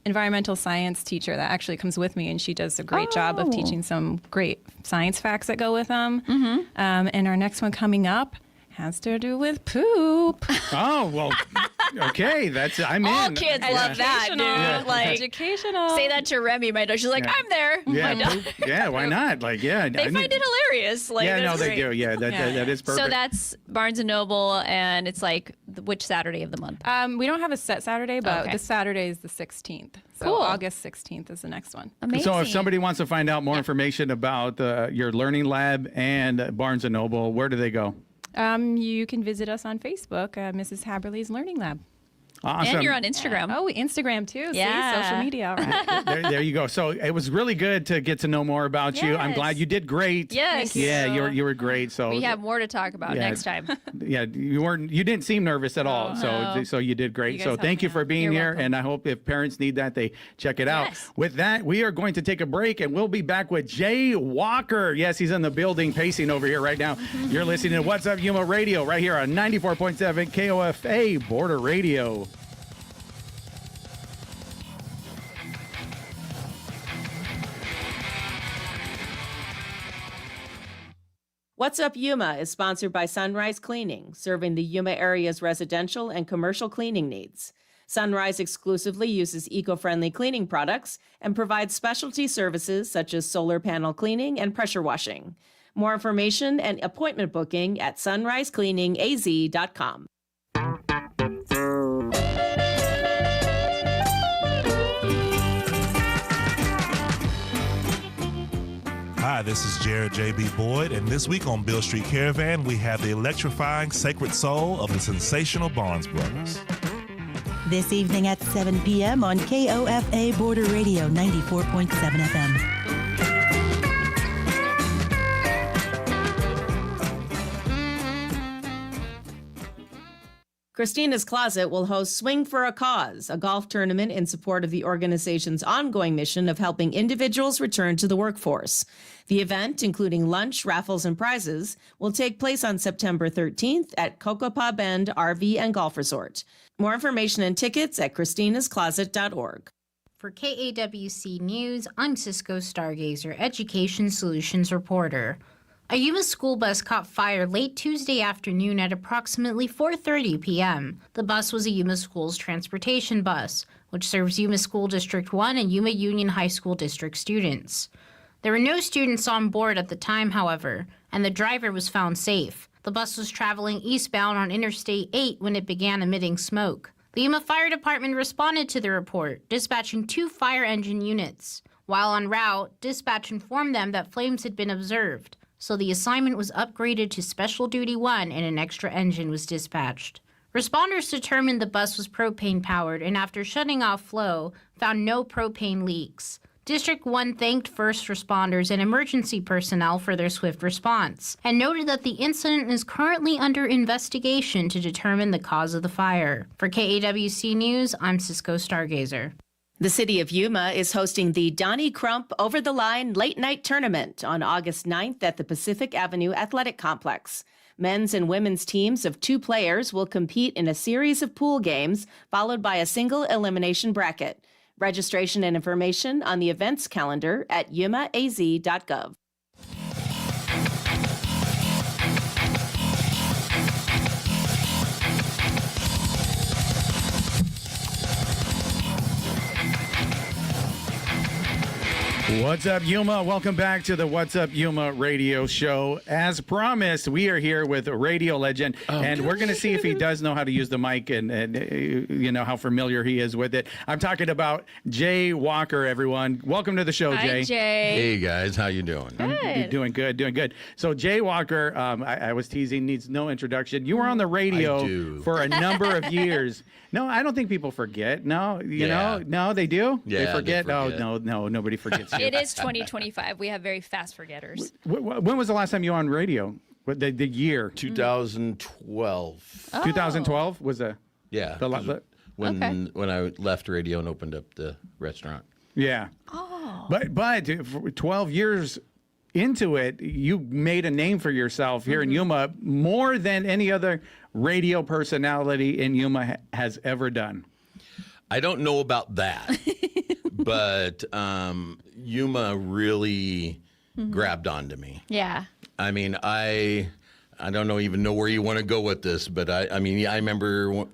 Speaker 5: environmental science teacher that actually comes with me, and she does a great job of teaching some great science facts that go with them. And our next one coming up Has to do with poop.
Speaker 2: Oh, well, okay. I'm in.
Speaker 3: All kids love that, dude.
Speaker 5: Educational.
Speaker 3: Like,
Speaker 5: Educational.
Speaker 3: say that to Remy, my dog. She's like, I'm there. My
Speaker 2: Yeah,
Speaker 3: dog.
Speaker 2: yeah, why not? Like, yeah.
Speaker 3: They find it hilarious. Like,
Speaker 2: Yeah, no,
Speaker 3: that's
Speaker 2: they
Speaker 3: great.
Speaker 2: do. Yeah, that is perfect.
Speaker 3: So that's Barnes & Noble, and it's like, which Saturday of the month?
Speaker 5: We don't have a set Saturday, but
Speaker 3: Okay.
Speaker 5: this Saturday is the 16th. So
Speaker 3: Cool.
Speaker 5: August 16th is the next one.
Speaker 3: Amazing.
Speaker 2: So if somebody wants to find out more information about your Learning Lab and Barnes & Noble, where do they go?
Speaker 5: You can visit us on Facebook, Mrs. Haberle's Learning Lab.
Speaker 2: Awesome.
Speaker 3: And you're on Instagram.
Speaker 5: Oh, Instagram too.
Speaker 3: Yeah.
Speaker 5: See, social media. All right.
Speaker 2: there you go. So it was really good to get to know more about you. I'm
Speaker 3: Yes.
Speaker 2: glad you did great.
Speaker 3: Yes.
Speaker 2: Yeah, you were great. So
Speaker 3: We have more to talk about
Speaker 2: Yeah.
Speaker 3: next time.
Speaker 2: yeah, you didn't seem nervous at all. So you did great.
Speaker 5: You guys
Speaker 2: So
Speaker 5: helped
Speaker 2: thank
Speaker 5: me
Speaker 2: you for
Speaker 5: out.
Speaker 2: being
Speaker 3: You're
Speaker 2: here.
Speaker 3: welcome.
Speaker 2: And I hope if parents need that, they check it out.
Speaker 3: Yes.
Speaker 2: With that, we are going to take a break and we'll be back with Jay Walker. Yes, he's in the building pacing over here right now. You're listening to What's Up Yuma Radio right here on 94.7 KOFA Border Radio.
Speaker 1: What's Up Yuma is sponsored by Sunrise Cleaning, serving the Yuma area's residential and commercial cleaning needs. Sunrise exclusively uses eco-friendly cleaning products and provides specialty services such as solar panel cleaning and pressure washing. More information and appointment booking at sunrisecleaningaz.com.
Speaker 7: Hi, this is Jared J.B. Boyd, and this week on Bill Street Caravan, we have the electrifying Sacred Soul of the sensational Barnes Brothers.
Speaker 6: This evening at 7 p.m. on KOFA Border Radio 94.7 FM.
Speaker 1: Christina's Closet will host Swing for a Cause, a golf tournament in support of the organization's ongoing mission of helping individuals return to the workforce. The event, including lunch, raffles, and prizes, will take place on September 13th at Cocopah Bend RV and Golf Resort. More information and tickets at christinascloset.org.
Speaker 8: For KAWC News, I'm Cisco Stargazer, Education Solutions reporter. A Yuma school bus caught fire late Tuesday afternoon at approximately 4:30 p.m. The bus was a Yuma Schools transportation bus, which serves Yuma School District 1 and Yuma Union High School District students. There were no students on board at the time, however, and the driver was found safe. The bus was traveling eastbound on Interstate 8 when it began emitting smoke. The Yuma Fire Department responded to the report, dispatching 2 fire engine units. While en route, dispatch informed them that flames had been observed, so the assignment was upgraded to Special Duty 1 and an extra engine was dispatched. Responders determined the bus was propane-powered and after shutting off flow, found no propane leaks. District 1 thanked first responders and emergency personnel for their swift response and noted that the incident is currently under investigation to determine the cause of the fire. For KAWC News, I'm Cisco Stargazer.
Speaker 1: The city of Yuma is hosting the Donnie Crump Over the Line Late Night Tournament on August 9th at the Pacific Avenue Athletic Complex. Men's and women's teams of 2 players will compete in a series of pool games, followed by a single elimination bracket. Registration and information on the events calendar at yumaaz.gov.
Speaker 2: What's up, Yuma? Welcome back to the What's Up Yuma radio show. As promised, we are here with a radio legend, and we're going to see if he does know how to use the mic and you know how familiar he is with it. I'm talking about Jay Walker, everyone. Welcome to the show,
Speaker 3: Hi,
Speaker 2: Jay.
Speaker 3: Jay.
Speaker 9: Hey guys, how you doing?
Speaker 2: You're doing good, doing good. So Jay Walker, I was teasing, needs no introduction. You were on the radio
Speaker 9: I do.
Speaker 2: for a number of years. No, I don't think people forget. No, you
Speaker 9: Yeah.
Speaker 2: know, no, they do.
Speaker 9: Yeah,
Speaker 2: they
Speaker 9: they
Speaker 2: forget.
Speaker 9: forget.
Speaker 2: Oh, no, nobody forgets you.
Speaker 3: It is 2025. We have very fast forgetters.
Speaker 2: When was the last time you were on radio? What the year?
Speaker 9: 2012.
Speaker 2: 2012 was a
Speaker 9: Yeah.
Speaker 2: The
Speaker 9: 'cause
Speaker 2: la-
Speaker 9: when I left radio and opened up the restaurant.
Speaker 2: yeah. Oh. But for 12 years into it, you made a name for yourself here in Yuma more than any other radio personality in Yuma has ever done.
Speaker 9: I don't know about that, but Yuma really grabbed onto me.
Speaker 3: Yeah.
Speaker 9: I mean, I I don't even know where you want to go with this, but I mean, I remember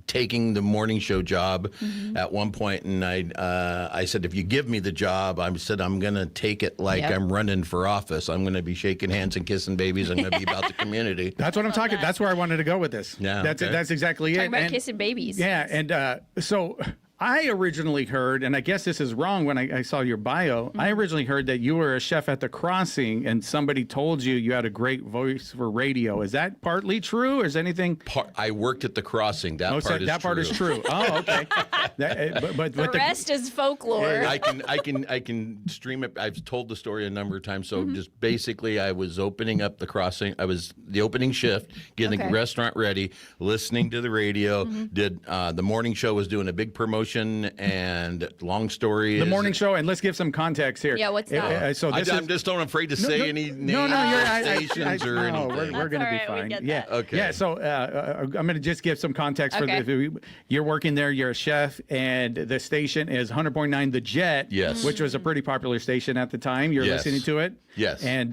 Speaker 9: taking the morning show job at one point, and I said, if you give me the job, I said I'm going to take it like I'm running for office. I'm going to be shaking hands and kissing babies. I'm going to be about the community.
Speaker 2: That's what I'm talking. That's where I wanted to go with this.
Speaker 9: Yeah,
Speaker 2: that's exactly
Speaker 3: Talking
Speaker 2: it.
Speaker 3: about kissing babies.
Speaker 2: Yeah, and so I originally heard, and I guess this is wrong when I saw your bio, I originally heard that you were a chef at the Crossing and somebody told you you had a great voice for radio. Is that partly true, or is anything?
Speaker 9: I worked at the Crossing. That part is true.
Speaker 2: Oh, okay. But
Speaker 3: The rest is folklore.
Speaker 9: I can stream it. I've told the story a number of times. So just basically, I was opening up the Crossing. I was the opening shift, getting the restaurant ready, listening to the radio. Did the morning show was doing a big promotion, and long story.
Speaker 2: The morning show, and let's give some context here.
Speaker 3: Yeah, what's that?
Speaker 9: I'm just not afraid to say any names stations or anything.
Speaker 2: We're going to be
Speaker 3: right,
Speaker 2: fine.
Speaker 3: we get
Speaker 2: Yeah.
Speaker 3: that.
Speaker 9: Okay.
Speaker 2: Yeah. So I'm going to just give some context for
Speaker 3: Okay.
Speaker 2: you're working there. You're a chef, and the station is 100.9 The Jet.
Speaker 9: Yes.
Speaker 2: Which was a pretty popular station at the time. You're
Speaker 9: Yes.
Speaker 2: listening to it.
Speaker 9: Yes.
Speaker 2: And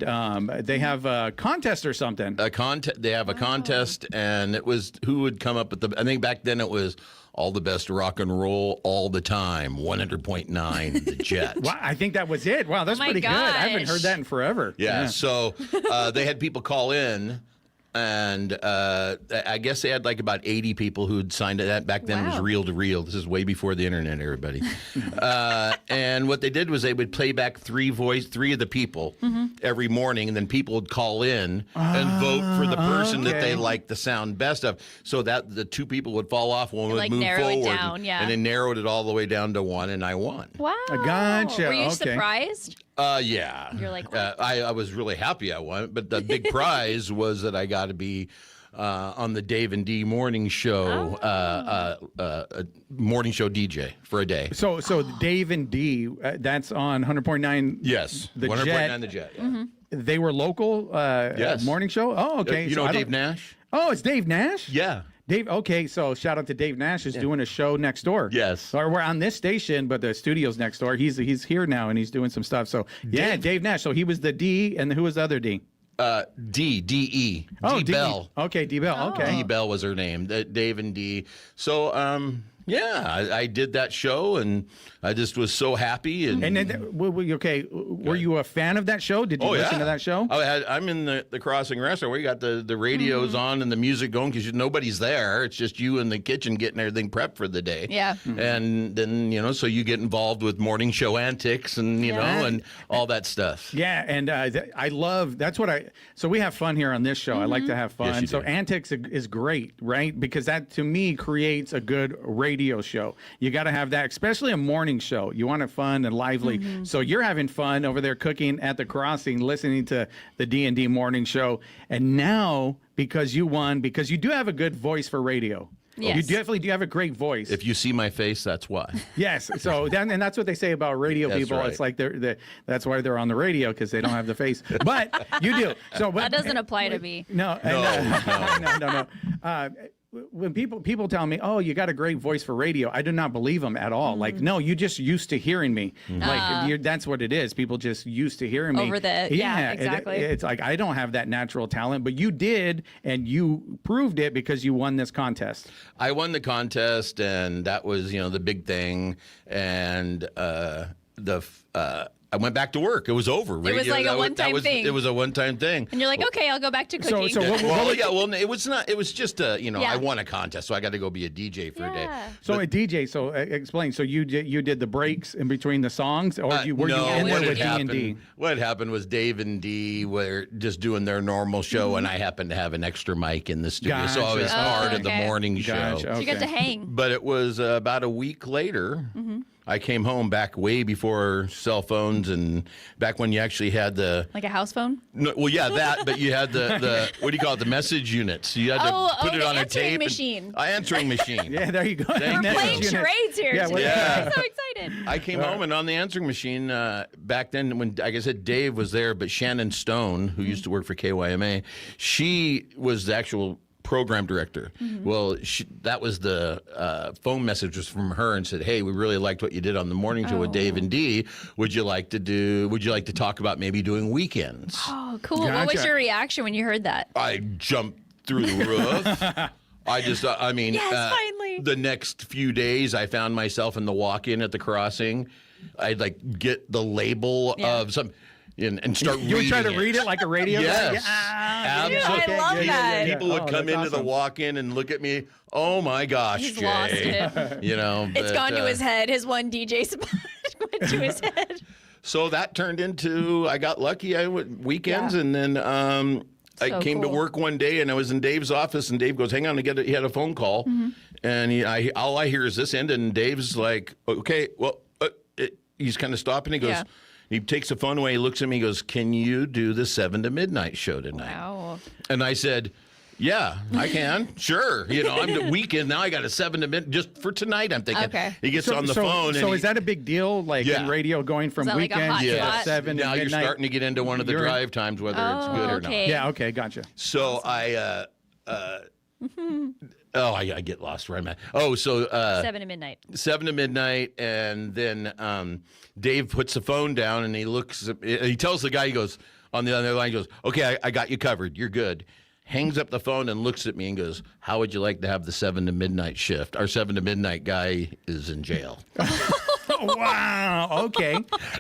Speaker 2: they have a contest or something.
Speaker 9: They have a contest, and it was who would come up with I think back then it was all the best rock and roll all the time. 100.9 The Jet.
Speaker 2: Wow, I think that was it. Wow, that's
Speaker 3: Oh my
Speaker 2: pretty good. I haven't
Speaker 3: gosh.
Speaker 2: heard that in forever.
Speaker 9: Yeah. So they had people call in. And I guess they had like about 80 people who'd signed that. Back then it was reel to reel. This is way before the internet, everybody. And what they did was they would play back three of the people every morning, and then people would call in and vote for the person that they liked the sound best of. So that the two people would fall off, one would
Speaker 3: like
Speaker 9: move
Speaker 3: narrow it
Speaker 9: forward,
Speaker 3: down, yeah.
Speaker 9: and then narrowed it all the way down to one, and I won.
Speaker 3: Wow.
Speaker 2: Gotcha,
Speaker 3: Were you
Speaker 2: okay.
Speaker 3: surprised?
Speaker 9: Yeah.
Speaker 3: You're like,
Speaker 9: I was really happy I won, but the big prize was that I got to be on the Dave and Dee morning show, morning show DJ for a day.
Speaker 2: So Dave and Dee, that's on 100.9.
Speaker 9: Yes,
Speaker 2: The
Speaker 9: 100.9
Speaker 2: Jet.
Speaker 9: The Jet. Yeah.
Speaker 2: They were local
Speaker 9: Yes.
Speaker 2: morning show. Oh, okay.
Speaker 9: You
Speaker 2: So
Speaker 9: know
Speaker 2: I don't-
Speaker 9: Dave Nash?
Speaker 2: Oh, it's Dave Nash.
Speaker 9: Yeah.
Speaker 2: Dave. Okay, so shout out to Dave Nash who's doing a show next door.
Speaker 9: Yes.
Speaker 2: Or we're on this station, but the studio's next door. He's here now and he's doing some stuff. So yeah, Dave Nash. So he was the D, and who was the other D?
Speaker 9: D-E.
Speaker 2: Oh,
Speaker 9: D Bell.
Speaker 2: Okay, D Bell. Okay.
Speaker 9: D Bell was her name. Dave and Dee. So yeah, I did that show, and I just was so happy. And
Speaker 2: then, were you a fan of that show? Did you listen to that show?
Speaker 9: I'm in the Crossing restaurant where you got the radios on and the music going because nobody's there. It's just you in the kitchen getting everything prepped for the day.
Speaker 3: Yeah.
Speaker 9: And then, so you get involved with morning show antics and, and all that stuff.
Speaker 2: Yeah, and I love, so we have fun here on this show. I like to have fun.
Speaker 9: Yes, you
Speaker 2: So
Speaker 9: do.
Speaker 2: antics is great, right? Because that, to me, creates a good radio show. You got to have that, especially a morning show. You want it fun and lively. So you're having fun over there cooking at the Crossing, listening to the D&D morning show. And now, because you won, because you do have a good voice for radio.
Speaker 3: Yes.
Speaker 2: You definitely do have a great voice.
Speaker 9: If you see my face, that's why.
Speaker 2: Yes. So and that's what they say about radio
Speaker 9: That's
Speaker 2: people.
Speaker 9: right.
Speaker 2: It's like that's why they're on the radio, because they don't have the face. But you do. So
Speaker 3: That doesn't apply to me.
Speaker 2: No. No. When people tell me, "Oh, you got a great voice for radio," I do not believe them at all. Like, no, you just used to hearing me. Like, that's what it is. People just used to hearing me.
Speaker 3: Over yeah, exactly.
Speaker 2: It's like I don't have that natural talent, but you did, and you proved it because you won this contest.
Speaker 9: I won the contest, and that was, the big thing. And I went back to work. It was over.
Speaker 3: It was like a one-time thing.
Speaker 9: It was a one-time thing.
Speaker 3: And you're like, okay, I'll go back to cooking.
Speaker 2: So
Speaker 9: it was not. It was just I
Speaker 3: Yeah.
Speaker 9: won a contest, so I got to go be a DJ for a day.
Speaker 2: So a DJ. So explain. So you did the breaks in between the songs, or were you in there with D&D?
Speaker 9: What happened was Dave and Dee were just doing their normal show, and I happened to have an extra mic in the studio, so I was
Speaker 2: Gotcha.
Speaker 9: part of the
Speaker 3: Okay.
Speaker 9: morning
Speaker 2: Gotcha.
Speaker 9: show.
Speaker 3: So you got to
Speaker 2: Okay.
Speaker 3: hang.
Speaker 9: But it was about a week later. I came home back way before cell phones and back when you actually had the
Speaker 3: Like a house phone?
Speaker 9: no, well, yeah, that, but you had the what do you call it, the message units. You had to put it
Speaker 3: the
Speaker 9: on a
Speaker 3: answering
Speaker 9: tape.
Speaker 3: machine.
Speaker 9: Answering machine.
Speaker 2: Yeah, there you go.
Speaker 9: Thank
Speaker 3: We're
Speaker 9: you.
Speaker 3: playing charades here
Speaker 2: Yeah,
Speaker 3: today.
Speaker 9: yeah.
Speaker 3: I'm so excited.
Speaker 9: I came home and on the answering machine back then, when like I said, Dave was there, but Shannon Stone, who used to work for KYMA, she was the actual program director. Well, that was the phone message was from her and said, "Hey, we really liked what you did on the morning show with Dave and Dee. Would you like to talk about maybe doing weekends?"
Speaker 3: Oh, cool. What was your reaction when you heard that?
Speaker 9: I jumped through the roof.
Speaker 3: Finally.
Speaker 9: The next few days, I found myself in the walk-in at the crossing. I'd like get the label of some and start reading.
Speaker 2: You would try to read it like a radio guy?
Speaker 9: Yes.
Speaker 3: I love that.
Speaker 9: People would come into the walk-in and look at me. Oh my gosh,
Speaker 3: He's
Speaker 9: Jay.
Speaker 3: lost it.
Speaker 9: It's
Speaker 3: gone to his head. His one DJ spot went to his head.
Speaker 9: So that turned into, I got lucky. I went weekends, and then I came to work one day, and I was in Dave's office, and Dave goes, "Hang on, he had a phone call," and all I hear is this end, and Dave's like, "Okay, well," he's kind of stopping. He goes, he takes the phone away, he looks at me, he goes, "Can you do the 7 to midnight show tonight?"
Speaker 3: Wow.
Speaker 9: And I said, "Yeah, I can. Sure. I'm the weekend now. I got a 7 to midnight just for tonight." I'm thinking.
Speaker 3: Okay.
Speaker 9: He gets on the phone.
Speaker 2: So is that a big deal? Like in radio, going from
Speaker 3: Is that like a
Speaker 2: weekends
Speaker 3: hot
Speaker 2: to
Speaker 3: spot?
Speaker 2: 7 to
Speaker 9: now
Speaker 2: midnight?
Speaker 9: you're starting to get into one of the drive times, whether it's good or not.
Speaker 2: Yeah. Okay. Gotcha.
Speaker 9: So I get lost where I'm at. Oh, so
Speaker 3: 7 to midnight.
Speaker 9: 7 to midnight, and then Dave puts the phone down and he tells the guy, he goes on the other line, he goes, "Okay, I got you covered. You're good." Hangs up the phone and looks at me and goes, "How would you like to have the 7 to midnight shift? Our 7 to midnight guy is in jail."
Speaker 2: Wow. Okay.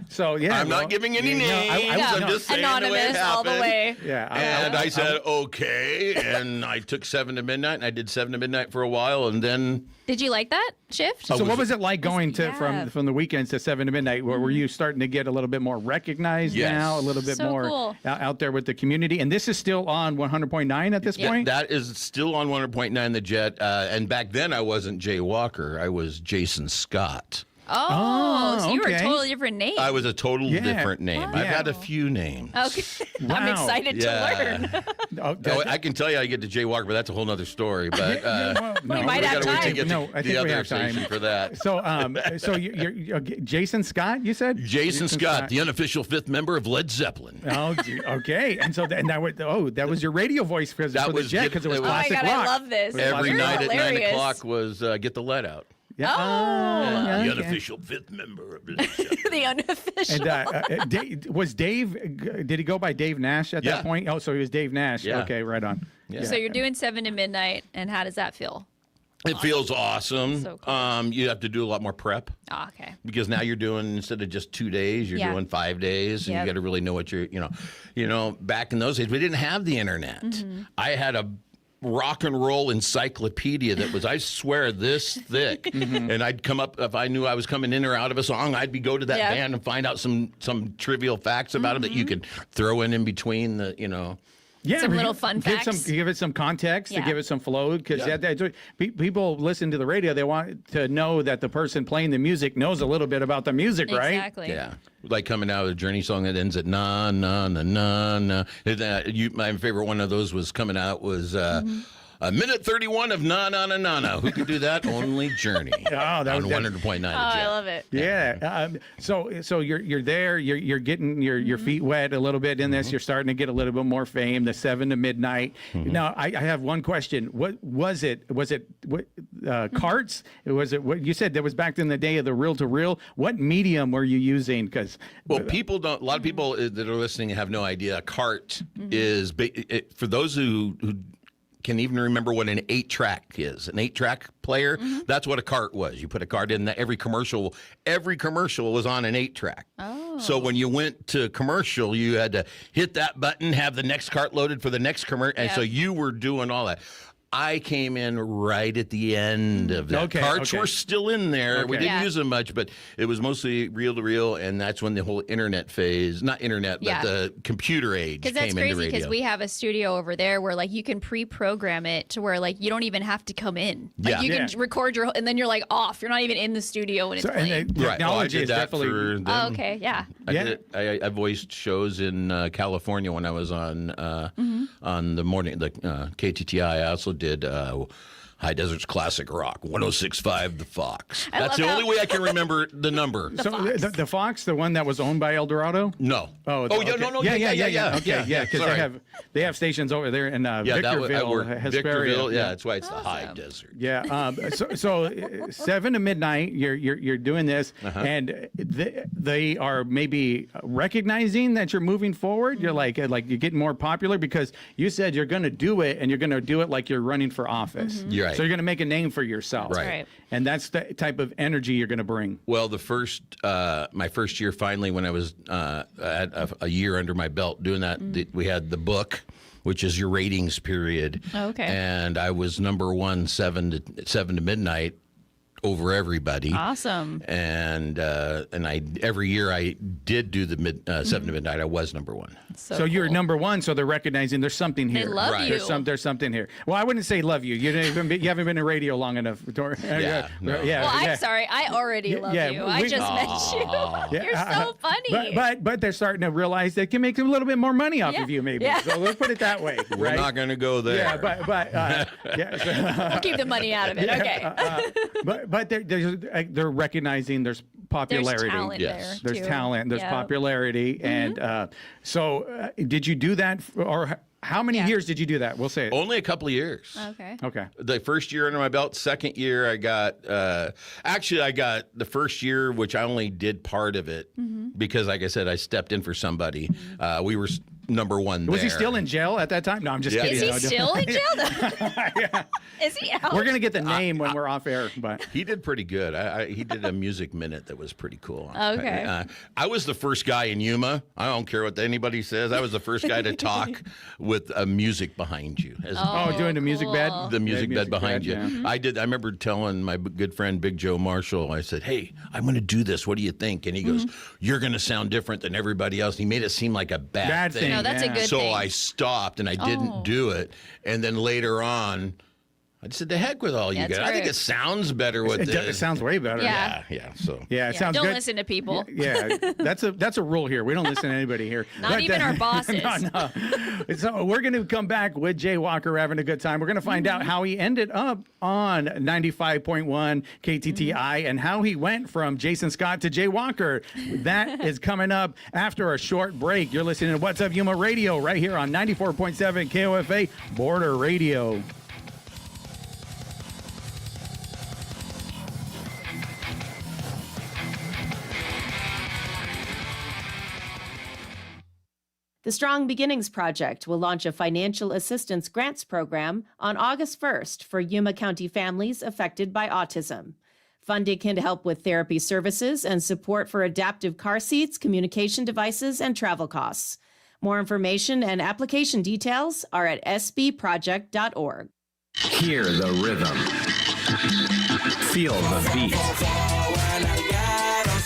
Speaker 2: So yeah,
Speaker 9: I'm not giving any names. I'm just saying
Speaker 3: anonymous
Speaker 9: the way it
Speaker 3: all the
Speaker 9: happened.
Speaker 3: way.
Speaker 2: Yeah.
Speaker 9: And I said, "Okay," and I took 7 to midnight, and I did 7 to midnight for a while, and then.
Speaker 3: Did you like that shift?
Speaker 2: So what was it like going to from the weekends to 7 to midnight? Were you starting to get a little bit more recognized now, a little bit more out there with the community? And this is still on 100.9 at this point?
Speaker 9: That is still on 100.9 The Jet. And back then I wasn't Jay Walker. I was Jason Scott.
Speaker 3: So you were a totally different name.
Speaker 9: I was a total different name. I've had a few names.
Speaker 3: Okay. I'm excited to learn.
Speaker 2: I
Speaker 9: can tell you how to get to Jay Walker, but that's a whole nother story. But
Speaker 3: we might have time.
Speaker 2: I think we have time
Speaker 9: for that.
Speaker 2: So you're Jason Scott, you said?
Speaker 9: Jason Scott, the unofficial 5th member of Led Zeppelin.
Speaker 2: Oh, okay. And so that was your radio voice for the Jet because it was classic rock.
Speaker 3: I love this.
Speaker 9: Every night at 9 o'clock was Get the Lead Out.
Speaker 2: Yeah.
Speaker 9: The unofficial 5th member of Led Zeppelin.
Speaker 3: The unofficial.
Speaker 2: And was Dave? Did he go by Dave Nash at that point? Oh, so he was Dave Nash.
Speaker 9: Yeah.
Speaker 2: Okay, right on.
Speaker 9: Yeah.
Speaker 3: So you're doing 7 to midnight, and how does that feel?
Speaker 9: It feels awesome.
Speaker 3: So cool.
Speaker 9: You have to do a lot more prep.
Speaker 3: Oh, okay.
Speaker 9: Because now you're doing, instead of just 2 days, you're doing 5 days, and you got to really know what you're. Back in those days, we didn't have the internet. I had a rock and roll encyclopedia that was, I swear, this thick. And I'd come up, if I knew I was coming in or out of a song, I'd go to that band and find out some trivial facts about it that you could throw in between the.
Speaker 2: Yeah,
Speaker 3: some little fun facts.
Speaker 2: Give it some context, to give it some flow, because people listen to the radio. They want to know that the person playing the music knows a little bit about the music, right?
Speaker 3: Exactly.
Speaker 9: Yeah, like coming out of a Journey song that ends at na na na na na. My favorite one of those was coming out was. A minute 31 of Na Na Na Na Na. Who could do that? Only Journey.
Speaker 2: That
Speaker 9: on
Speaker 2: was
Speaker 9: 100.9.
Speaker 3: I love it.
Speaker 2: Yeah. So you're there. You're getting your feet wet a little bit in this. You're starting to get a little bit more fame. The 7 to midnight. Now I have one question. What was it? Was it carts? Was it what you said? That was back in the day of the reel to reel. What medium were you using? Because
Speaker 9: people don't. A lot of people that are listening have no idea. A cart is for those who can even remember what an 8-track is. An 8-track player, that's what a cart was. You put a cart in every commercial was on an 8-track.
Speaker 3: Oh.
Speaker 9: So when you went to commercial, you had to hit that button, have the next cart loaded for the next commercial, and so you were doing all that. I came in right at the end of that. Carts were still in there. We didn't use them much, but it was mostly reel to reel, and that's when the whole internet phase, not internet, but the computer age came into radio.
Speaker 3: Because that's crazy, because we have a studio over there where you can pre-program it to where you don't even have to come in. You can record and then you're off. You're not even in the studio when it's playing.
Speaker 2: Technology is definitely.
Speaker 9: For them.
Speaker 3: Oh, okay, yeah.
Speaker 9: I voiced shows in California when I was on the morning, the KTTI. I also did High Desert's Classic Rock, 106.5 The Fox.
Speaker 3: I
Speaker 9: That's
Speaker 3: love
Speaker 9: the
Speaker 3: how-
Speaker 9: only way I can remember the number.
Speaker 2: The Fox, the one that was owned by El Dorado?
Speaker 9: No.
Speaker 2: Oh,
Speaker 9: yeah,
Speaker 2: okay.
Speaker 9: no,
Speaker 2: yeah. Okay,
Speaker 9: yeah,
Speaker 2: yeah, because
Speaker 9: sorry.
Speaker 2: they have stations over there in Victorville, Hesperia.
Speaker 9: Victorville, yeah, that's why it's the High Desert.
Speaker 2: Yeah. So 7 to midnight, you're doing this, and they are maybe recognizing that you're moving forward. You're like you're getting more popular because you said you're going to do it, and you're going to do it like you're running for office.
Speaker 9: You're right.
Speaker 2: So you're going to make a name for yourself.
Speaker 9: Right.
Speaker 2: And that's the type of energy you're going to bring.
Speaker 9: Well, my first year, finally, when I was at a year under my belt doing that, we had the book, which is your ratings period.
Speaker 3: Oh, okay.
Speaker 9: And I was number one 7 to midnight over everybody.
Speaker 3: Awesome.
Speaker 9: And I every year I did do the 7 to midnight. I was number one.
Speaker 2: So you're
Speaker 3: cool.
Speaker 2: number one, so they're recognizing there's something here.
Speaker 3: They love you.
Speaker 2: There's something here. Well, I wouldn't say love you. You haven't been in radio long enough.
Speaker 9: No.
Speaker 3: Well, I'm sorry. I already love you. I just met you. You're so funny.
Speaker 2: But they're starting to realize they can make a little bit more money off of you, maybe.
Speaker 3: Yeah.
Speaker 2: So let's put it that way.
Speaker 9: We're
Speaker 2: right?
Speaker 9: not going to go there.
Speaker 2: Yeah, but
Speaker 3: We'll keep the money out of it. Okay.
Speaker 2: but they're recognizing there's popularity.
Speaker 3: There's talent
Speaker 9: Yes.
Speaker 3: there.
Speaker 2: There's
Speaker 3: too.
Speaker 2: talent. There's
Speaker 3: Yep.
Speaker 2: popularity, and so did you do that, or how many years did you do that? We'll say it.
Speaker 9: Only a couple of years.
Speaker 3: Okay.
Speaker 2: Okay.
Speaker 9: The first year under my belt. Second year, I got I got the first year, which I only did part of it because, like I said, I stepped in for somebody. We were number one there.
Speaker 2: Was he still in jail at that time? No, I'm just
Speaker 9: Yeah.
Speaker 2: kidding.
Speaker 3: Is he
Speaker 2: No,
Speaker 3: still in jail? Is he out?
Speaker 2: We're gonna get the name when we're off air, but
Speaker 9: He did pretty good. He did a music minute that was pretty cool.
Speaker 3: Okay.
Speaker 9: I was the first guy in Yuma. I don't care what anybody says. I was the first guy to talk with music behind you.
Speaker 2: doing the music bed.
Speaker 3: cool.
Speaker 9: The music bed behind you.
Speaker 2: yeah.
Speaker 9: I remember telling my good friend Big Joe Marshall, I said, "Hey, I'm going to do this. What do you think?" And he goes, "You're going to sound different than everybody else." And he made it seem like a bad thing.
Speaker 3: No, that's a good
Speaker 9: so
Speaker 3: thing.
Speaker 9: I stopped and I didn't do it. And then later on, I just said, "The heck with all you
Speaker 3: That's
Speaker 9: guys. I think
Speaker 3: right.
Speaker 9: it sounds better with
Speaker 2: It
Speaker 9: this."
Speaker 2: sounds way better.
Speaker 3: Yeah.
Speaker 9: So
Speaker 2: Yeah, it sounds
Speaker 3: Don't
Speaker 2: good.
Speaker 3: listen to people.
Speaker 2: Yeah, that's a rule here. We don't listen to anybody here.
Speaker 3: Not even our bosses.
Speaker 2: No. So we're going to come back with Jay Walker having a good time. We're going to find out how he ended up on 95.1 KTTI and how he went from Jason Scott to Jay Walker. That is coming up after a short break. You're listening to What's Up Yuma Radio right here on 94.7 KOFA Border Radio.
Speaker 1: The Strong Beginnings Project will launch a financial assistance grants program on August 1st for Yuma County families affected by autism. Funding can help with therapy services and support for adaptive car seats, communication devices, and travel costs. More information and application details are at sbproject.org.
Speaker 10: Hear the rhythm. Feel the beat.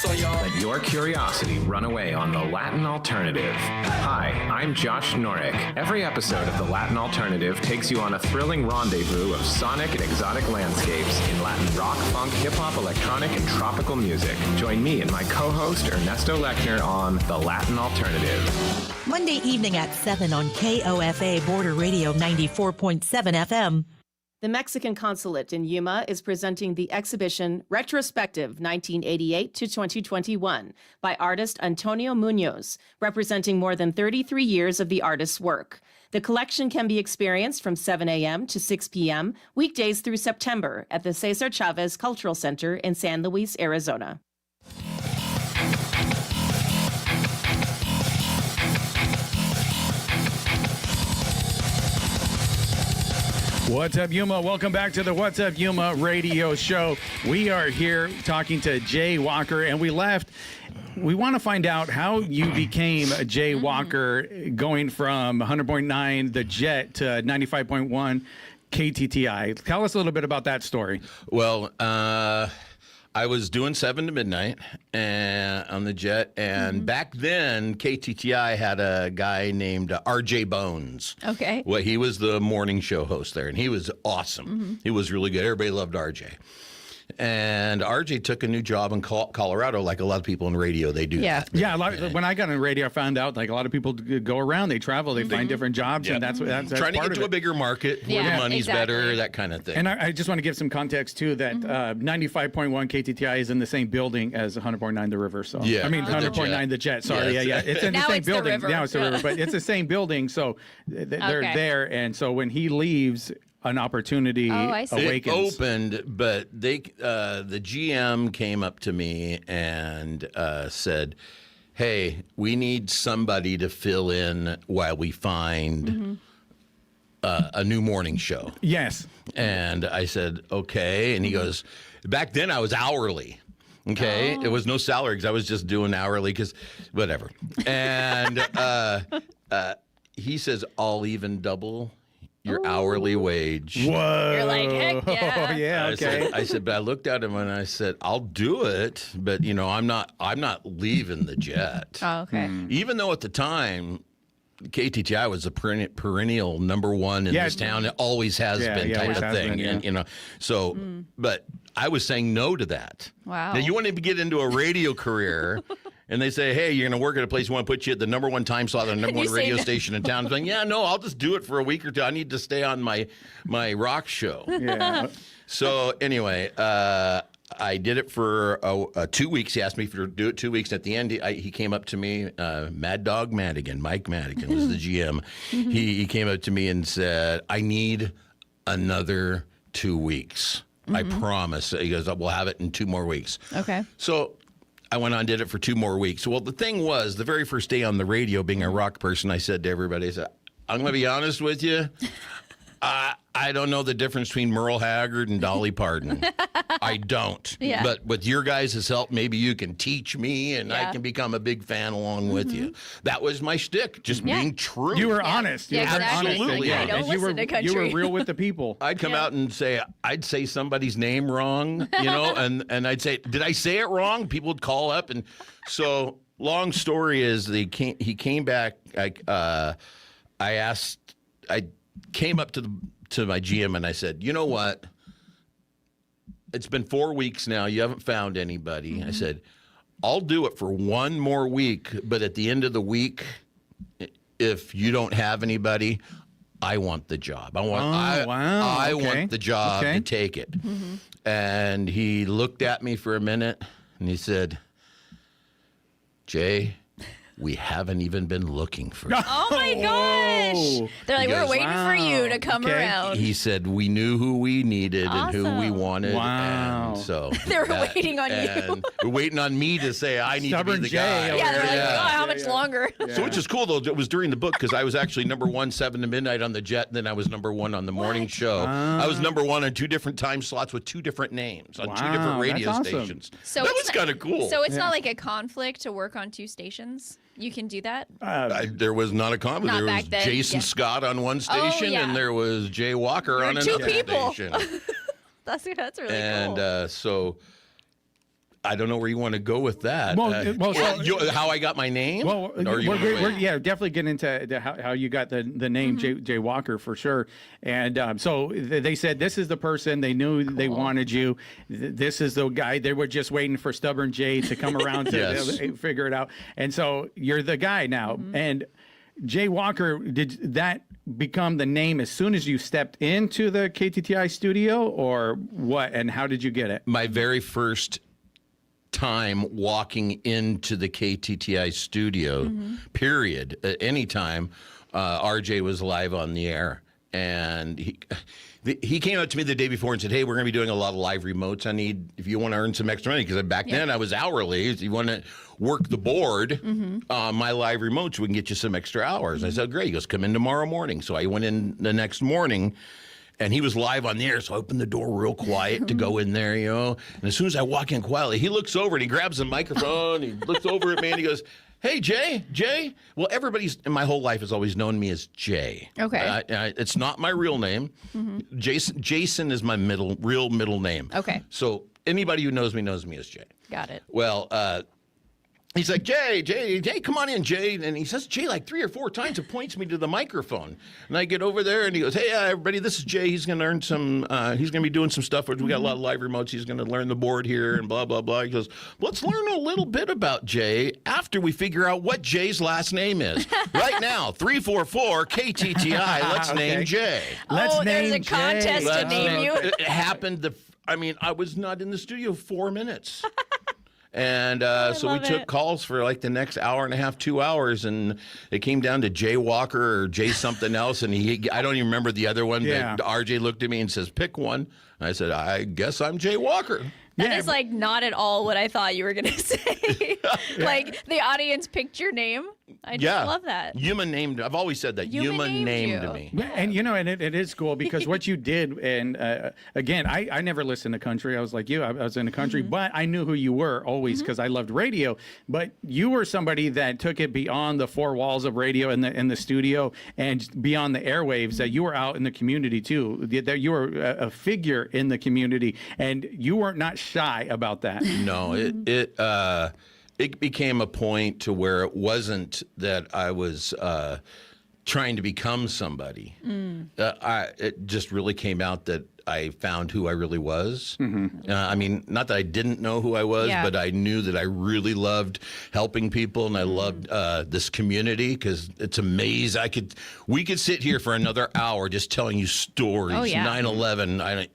Speaker 10: Let your curiosity run away on the Latin Alternative. Hi, I'm Josh Norick. Every episode of the Latin Alternative takes you on a thrilling rendezvous of sonic and exotic landscapes in Latin rock, funk, hip-hop, electronic, and tropical music. Join me and my co-host Ernesto Lechner on the Latin Alternative.
Speaker 6: Monday evening at 7 on KOFA Border Radio 94.7 FM.
Speaker 1: The Mexican Consulate in Yuma is presenting the exhibition Retrospective 1988 to 2021 by artist Antonio Munoz, representing more than 33 years of the artist's work. The collection can be experienced from 7 a.m. to 6 p.m. weekdays through September at the Cesar Chavez Cultural Center in San Luis, Arizona.
Speaker 2: What's up, Yuma? Welcome back to the What's Up Yuma radio show. We are here talking to Jay Walker, and we want to find out how you became Jay Walker, going from 100.9 The Jet to 95.1 KTTI. Tell us a little bit about that story.
Speaker 9: Well, I was doing 7 to midnight on the Jet, and back then KTTI had a guy named RJ Bones.
Speaker 3: Okay.
Speaker 9: Well, he was the morning show host there, and he was awesome. He was really good. Everybody loved RJ. And RJ took a new job in Colorado, like a lot of people in radio. They do that.
Speaker 2: Yeah, when I got in radio, I found out like a lot of people go around, they travel, they find different jobs, and that's
Speaker 9: trying to get to a bigger market where the money's better, that kind of thing.
Speaker 2: And I just want to give some context too that 95.1 KTTI is in the same building as 100.9 The River. So I mean 100.9 The Jet. Sorry, it's in the same building. Now it's the River, but it's the same building. So they're there, and so when he leaves, an opportunity awakens.
Speaker 9: It opened, but the GM came up to me and said, "Hey, we need somebody to fill in while we find a new morning show."
Speaker 2: Yes.
Speaker 9: And I said, "Okay." And he goes, "Back then I was hourly." Okay, it was no salary because I was just doing hourly because whatever. And he says, "I'll even double your hourly wage."
Speaker 2: Whoa.
Speaker 3: You're like, heck yeah.
Speaker 2: Oh, yeah, okay.
Speaker 9: I said, but I looked at him and I said, "I'll do it, but I'm not leaving the Jet."
Speaker 3: Oh, okay.
Speaker 9: Even though at the time, KTTI was a perennial number one in this town. It always has been type of thing. And so, but I was saying no to that.
Speaker 3: Wow.
Speaker 9: Now you want to get into a radio career. And they say, "Hey, you're going to work at a place. We want to put you at the number one time slot, the number one radio station in town." I'm saying, "Yeah, no, I'll just do it for a week or two. I need to stay on my rock show."
Speaker 2: Yeah.
Speaker 9: So anyway, I did it for 2 weeks. He asked me to do it 2 weeks. At the end, he came up to me, Mad Dog Madigan, Mike Madigan was the GM. He came up to me and said, "I need another 2 weeks. I promise." He goes, "We'll have it in 2 more weeks."
Speaker 3: Okay.
Speaker 9: So I went on and did it for 2 more weeks. Well, the thing was, the very first day on the radio, being a rock person, I said to everybody, I said, "I'm going to be honest with you. I don't know the difference between Merle Haggard and Dolly Parton. I don't.
Speaker 3: Yeah.
Speaker 9: But with your guys' help, maybe you can teach me and I can become a big fan along with you." That was my shtick, just being true.
Speaker 2: You were honest. You were
Speaker 3: exactly.
Speaker 9: Absolutely.
Speaker 3: I don't listen to country.
Speaker 2: You were real with the people.
Speaker 9: I'd come out and I'd say somebody's name wrong, and I'd say, "Did I say it wrong?" People would call up, and so long story is he came back. I came up to my GM and I said, "You know what? It's been 4 weeks now. You haven't found anybody." I said, "I'll do it for 1 more week, but at the end of the week, if you don't have anybody, I want the job. I want the job to take it." And he looked at me for a minute and he said, "Jay, we haven't even been looking for you."
Speaker 3: Oh my gosh. They're like, "We're waiting for you to come around."
Speaker 9: He said, "We knew who we needed and who we wanted."
Speaker 2: Wow.
Speaker 9: And so
Speaker 3: they were waiting on you.
Speaker 9: We're waiting on me to say, "I need to be the guy."
Speaker 3: Yeah, they're like, "Oh, how much longer?"
Speaker 9: So which is cool, though. It was during the book because I was actually number 1, 7 to midnight on the Jet, and then I was number 1 on the morning show. I was number 1 on 2 different time slots with 2 different names on 2 different radio stations.
Speaker 3: So
Speaker 9: that was kind of cool.
Speaker 3: So it's not like a conflict to work on 2 stations? You can do that?
Speaker 9: There was not a conflict. There was Jason Scott on one station, and there was Jay Walker on another station.
Speaker 3: That's really cool.
Speaker 9: And so I don't know where you want to go with that. How I got my name?
Speaker 2: Well, we're definitely getting into how you got the name Jay Walker for sure. And so they said, "This is the person." They knew they wanted you. This is the guy. They were just waiting for Stubborn Jay to come around to figure it out. And so you're the guy now. And Jay Walker, did that become the name as soon as you stepped into the KTTI studio, or what? And how did you get it?
Speaker 9: My very first time walking into the KTTI studio, period, at any time, RJ was live on the air. And he came up to me the day before and said, "Hey, we're going to be doing a lot of live remotes. If you want to earn some extra money," because back then I was hourly. If you want to work the board on my live remotes, we can get you some extra hours. I said, "Great." He goes, "Come in tomorrow morning." So I went in the next morning. And he was live on the air, so I opened the door real quiet to go in there, And as soon as I walk in quietly, he looks over and he grabs the microphone. He looks over at me and he goes, "Hey, Jay." Well, everybody's in my whole life has always known me as Jay.
Speaker 3: Okay.
Speaker 9: It's not my real name. Jason is my real middle name.
Speaker 3: Okay.
Speaker 9: So anybody who knows me as Jay.
Speaker 3: Got it.
Speaker 9: Well, He's like, Jay, come on in, Jay. And he says Jay like 3 or 4 times and points me to the microphone. And I get over there and he goes, hey, everybody, this is Jay. He's going to earn some, he's going to be doing some stuff. We got a lot of live remotes. He's going to learn the board here and blah, blah, blah. He goes, let's learn a little bit about Jay after we figure out what Jay's last name is. Right now, 344 KTTI, let's name Jay.
Speaker 3: There's a contest to name you.
Speaker 9: It happened, I was not in the studio 4 minutes. And so we took calls for like the next hour and a half, 2 hours, and it came down to Jay Walker or Jay something else, and I don't even remember the other one.
Speaker 2: Yeah.
Speaker 9: But RJ looked at me and says, "Pick one." And I said, "I guess I'm Jay Walker."
Speaker 3: That is like not at all what I thought you were going to say. Like the audience picked your name. I just love that.
Speaker 9: Yuma named. I've always said that. Yuma named me.
Speaker 2: And and it is cool because what you did, and again, I never listened to country. I was like you. I was in the country, but I knew who you were always because I loved radio. But you were somebody that took it beyond the 4 walls of radio in the studio and beyond the airwaves. That you were out in the community too. That you were a figure in the community, and you were not shy about that.
Speaker 9: No, it became a point to where it wasn't that I was trying to become somebody. It just really came out that I found who I really was. I mean, not that I didn't know who I was, but I knew that I really loved helping people, and I loved this community because it's amazing. We could sit here for another hour just telling you stories. 9/11.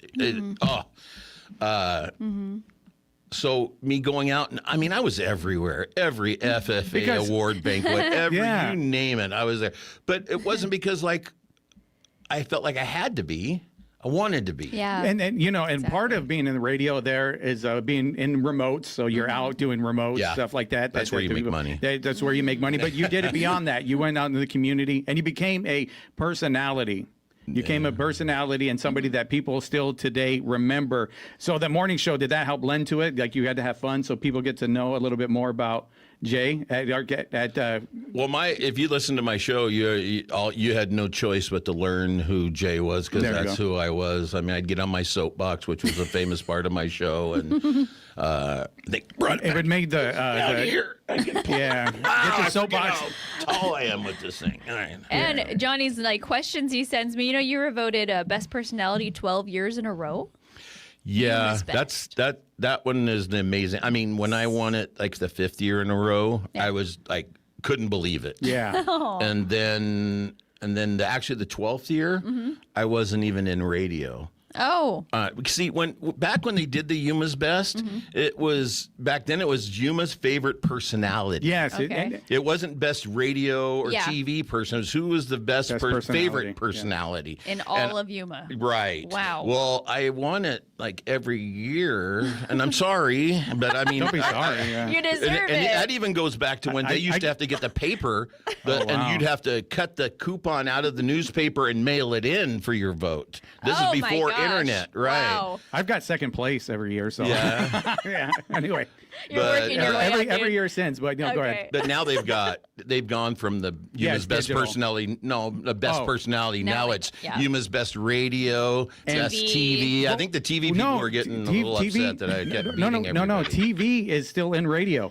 Speaker 9: So me going out, and I mean, I was everywhere, every FFA award banquet, you name it, I was there. But it wasn't because like I felt like I had to be. I wanted to be.
Speaker 3: Yeah.
Speaker 2: And part of being in the radio there is being in remotes. So you're out doing remotes, stuff like that.
Speaker 9: That's where you make money.
Speaker 2: That's where you make money. But you did it beyond that. You went out into the community and you became a personality. You became a personality and somebody that people still today remember. So the morning show, did that help lend to it? Like you had to have fun so people get to know a little bit more about Jay
Speaker 9: if you listen to my show, you had no choice but to learn who Jay was because that's who I was. I mean, I'd get on my soapbox, which was a famous part of my show, and they brought it
Speaker 2: made the
Speaker 9: here.
Speaker 2: Get the soapbox.
Speaker 9: How tall I am with this thing. All right.
Speaker 3: And Johnny's like questions he sends me. You were voted best personality 12 years in a row.
Speaker 9: Yeah, that one is amazing. I mean, when I won it like the 5th year in a row, I was like couldn't believe it.
Speaker 2: Yeah.
Speaker 9: And then actually the 12th year, I wasn't even in radio.
Speaker 3: Oh.
Speaker 9: See, back when they did the Yuma's Best, it was Yuma's favorite personality.
Speaker 2: Yes.
Speaker 3: Okay.
Speaker 9: It wasn't best radio or TV person. It was who was the best favorite personality.
Speaker 3: In all of Yuma.
Speaker 9: Right.
Speaker 3: Wow.
Speaker 9: Well, I won it like every year, and I'm sorry, but I mean,
Speaker 2: don't be sorry.
Speaker 3: You deserve it.
Speaker 9: And that even goes back to when they used to have to get the paper, and you'd have to cut the coupon out of the newspaper and mail it in for your vote. This is before internet, right?
Speaker 3: Wow.
Speaker 2: I've got second place every year, so
Speaker 9: yeah.
Speaker 2: Anyway,
Speaker 3: You're working your way up, dude.
Speaker 2: every year since, but go ahead.
Speaker 9: But now they've gone from the Yuma's best
Speaker 2: digital.
Speaker 9: personality. No, the best personality. Now it's Yuma's best radio, best TV. I think the TV people are getting a little upset that I kept beating everybody.
Speaker 2: No. TV is still in radio.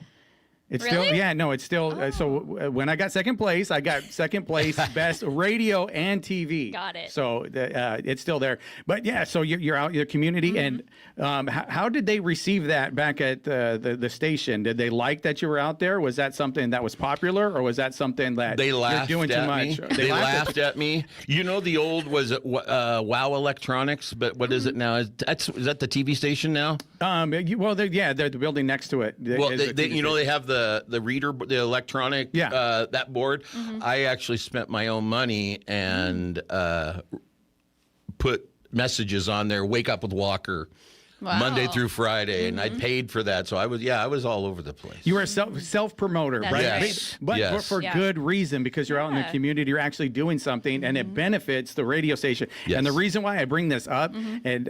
Speaker 2: It's
Speaker 3: really?
Speaker 2: It's still. So when I got second place best radio and TV.
Speaker 3: Got it.
Speaker 2: So it's still there. But yeah, so you're out in your community, and how did they receive that back at the station? Did they like that you were out there? Was that something that was popular, or was that something that
Speaker 9: they laughed
Speaker 2: you're doing
Speaker 9: at
Speaker 2: too
Speaker 9: me?
Speaker 2: much?
Speaker 9: They laughed at me. The old was it Wow Electronics, but what is it now? Is that the TV station now?
Speaker 2: They're the building next to it.
Speaker 9: Well, they have the reader, the electronic, that board. I actually spent my own money and put messages on there. Wake up with Walker.
Speaker 3: Wow.
Speaker 9: Monday through Friday, and I paid for that, so I was all over the place.
Speaker 2: You were a self promoter, right?
Speaker 9: Yes.
Speaker 2: But for good reason, because you're out in the community, you're actually doing something, and it benefits the radio station.
Speaker 9: Yes.
Speaker 2: And the reason why I bring this up, and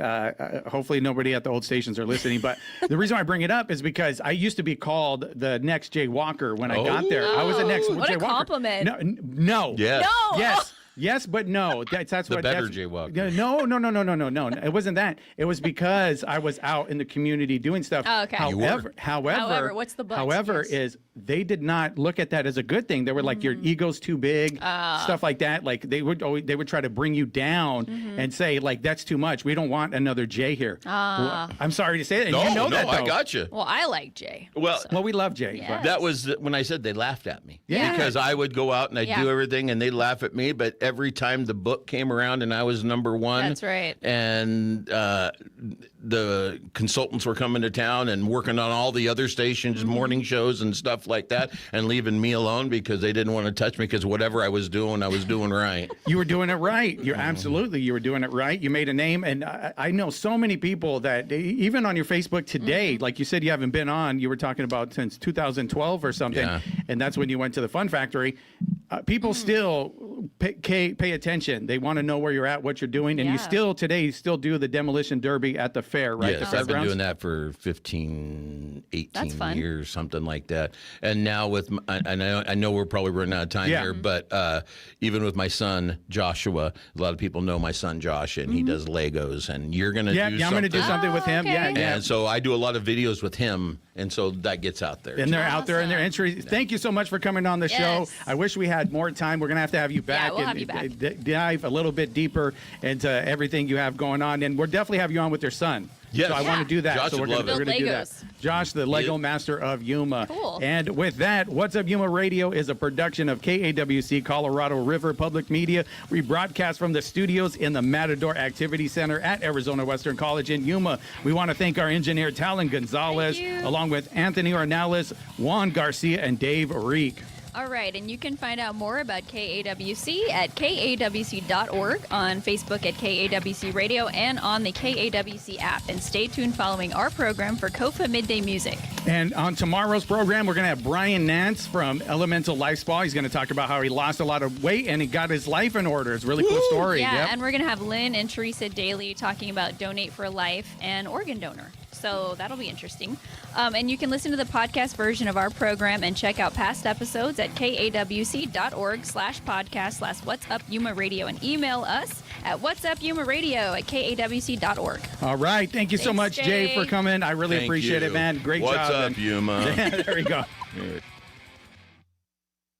Speaker 2: hopefully nobody at the old stations are listening, but the reason why I bring it up is because I used to be called the next Jay Walker when I got there. I was the next
Speaker 3: what
Speaker 2: Jay
Speaker 3: a
Speaker 2: Walker.
Speaker 3: compliment.
Speaker 2: No.
Speaker 9: Yes.
Speaker 3: No.
Speaker 2: Yes. Yes, but no. That's
Speaker 9: The
Speaker 2: what.
Speaker 9: better
Speaker 2: that's,
Speaker 9: jaywalker.
Speaker 2: No. It wasn't that. It was because I was out in the community doing stuff.
Speaker 3: Oh, okay.
Speaker 2: However,
Speaker 3: what's the but?
Speaker 2: However,
Speaker 3: Yes.
Speaker 2: is they did not look at that as a good thing. They were like, your ego's too big, stuff like that. Like they would try to bring you down and say like, that's too much. We don't want another Jay here. Well, I'm sorry to say that. And you know that, though.
Speaker 9: I got you.
Speaker 3: Well, I like Jay.
Speaker 9: Well,
Speaker 2: we love Jay.
Speaker 3: Yes.
Speaker 2: But
Speaker 9: that was when I said they laughed at me.
Speaker 2: Yeah.
Speaker 9: Because I would go out and I'd do everything and they'd laugh at me. But every time the book came around and I was number one.
Speaker 3: That's right.
Speaker 9: And the consultants were coming to town and working on all the other stations, morning shows and stuff like that, and leaving me alone because they didn't want to touch me because whatever I was doing right.
Speaker 2: You were doing it right. You were doing it right. You made a name. And I know so many people that even on your Facebook today, like you said, you haven't been on, you were talking about since 2012 or something.
Speaker 9: Yeah.
Speaker 2: And that's when you went to the Fun Factory. People still pay attention. They want to know where you're at, what you're doing. And you still do the demolition derby at the fair, right?
Speaker 9: Yes, I've been doing that for 15, 18 years, something like that. And now I know we're probably running out of time here, but even with my son, Joshua, a lot of people know my son, Josh, and he does Legos. And you're going to do something.
Speaker 2: I'm going to do something with him.
Speaker 3: Okay.
Speaker 2: Yeah.
Speaker 9: And so I do a lot of videos with him. And so that gets out there.
Speaker 2: And they're out there and they're interested. Thank you so much for coming on the show. I wish we had more time. We're going to have you back.
Speaker 3: Yeah, we'll have you back.
Speaker 2: Dive a little bit deeper into everything you have going on. And we'll definitely have you on with your son.
Speaker 9: Yes.
Speaker 2: So I want to do that.
Speaker 9: Josh
Speaker 2: so we're
Speaker 9: would
Speaker 2: going
Speaker 9: love
Speaker 2: to
Speaker 9: it.
Speaker 2: do that. Josh, the Lego master of Yuma. Cool. And with that, What's Up Yuma Radio is a production of KAWC Colorado River Public Media. We broadcast from the studios in the Matador Activity Center at Arizona Western College in Yuma. We want to thank our engineer, Talon Gonzalez, along with Anthony Ornelas, Juan Garcia, and Dave Reek.
Speaker 3: All right, and you can find out more about KAWC at kawc.org, on Facebook at KAWC Radio, and on the KAWC app. And stay tuned following our program for KOFA Midday Music.
Speaker 2: And on tomorrow's program, we're going to have Brian Nance from Elemental Life Spa. He's going to talk about how he lost a lot of weight and he got his life in order. It's a really cool story.
Speaker 3: Yeah, and we're going to have Lynn and Teresa Daly talking about Donate for Life and organ donor. So that'll be interesting. And you can listen to the podcast version of our program and check out past episodes at kawc.org/podcast/What's Up Yuma Radio, and email us at whatsupyumaradio@kawc.org.
Speaker 2: All right. Thank you so much, Jay, for coming. I really appreciate it, man. Great job.
Speaker 9: What's up, Yuma?
Speaker 2: There we go.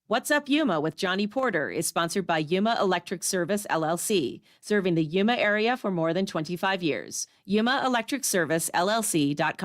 Speaker 1: What's Up Yuma with Johnny Porter is sponsored by Yuma Electric Service, LLC, serving the Yuma area for more than 25 years. YumaElectricServiceLLC.com.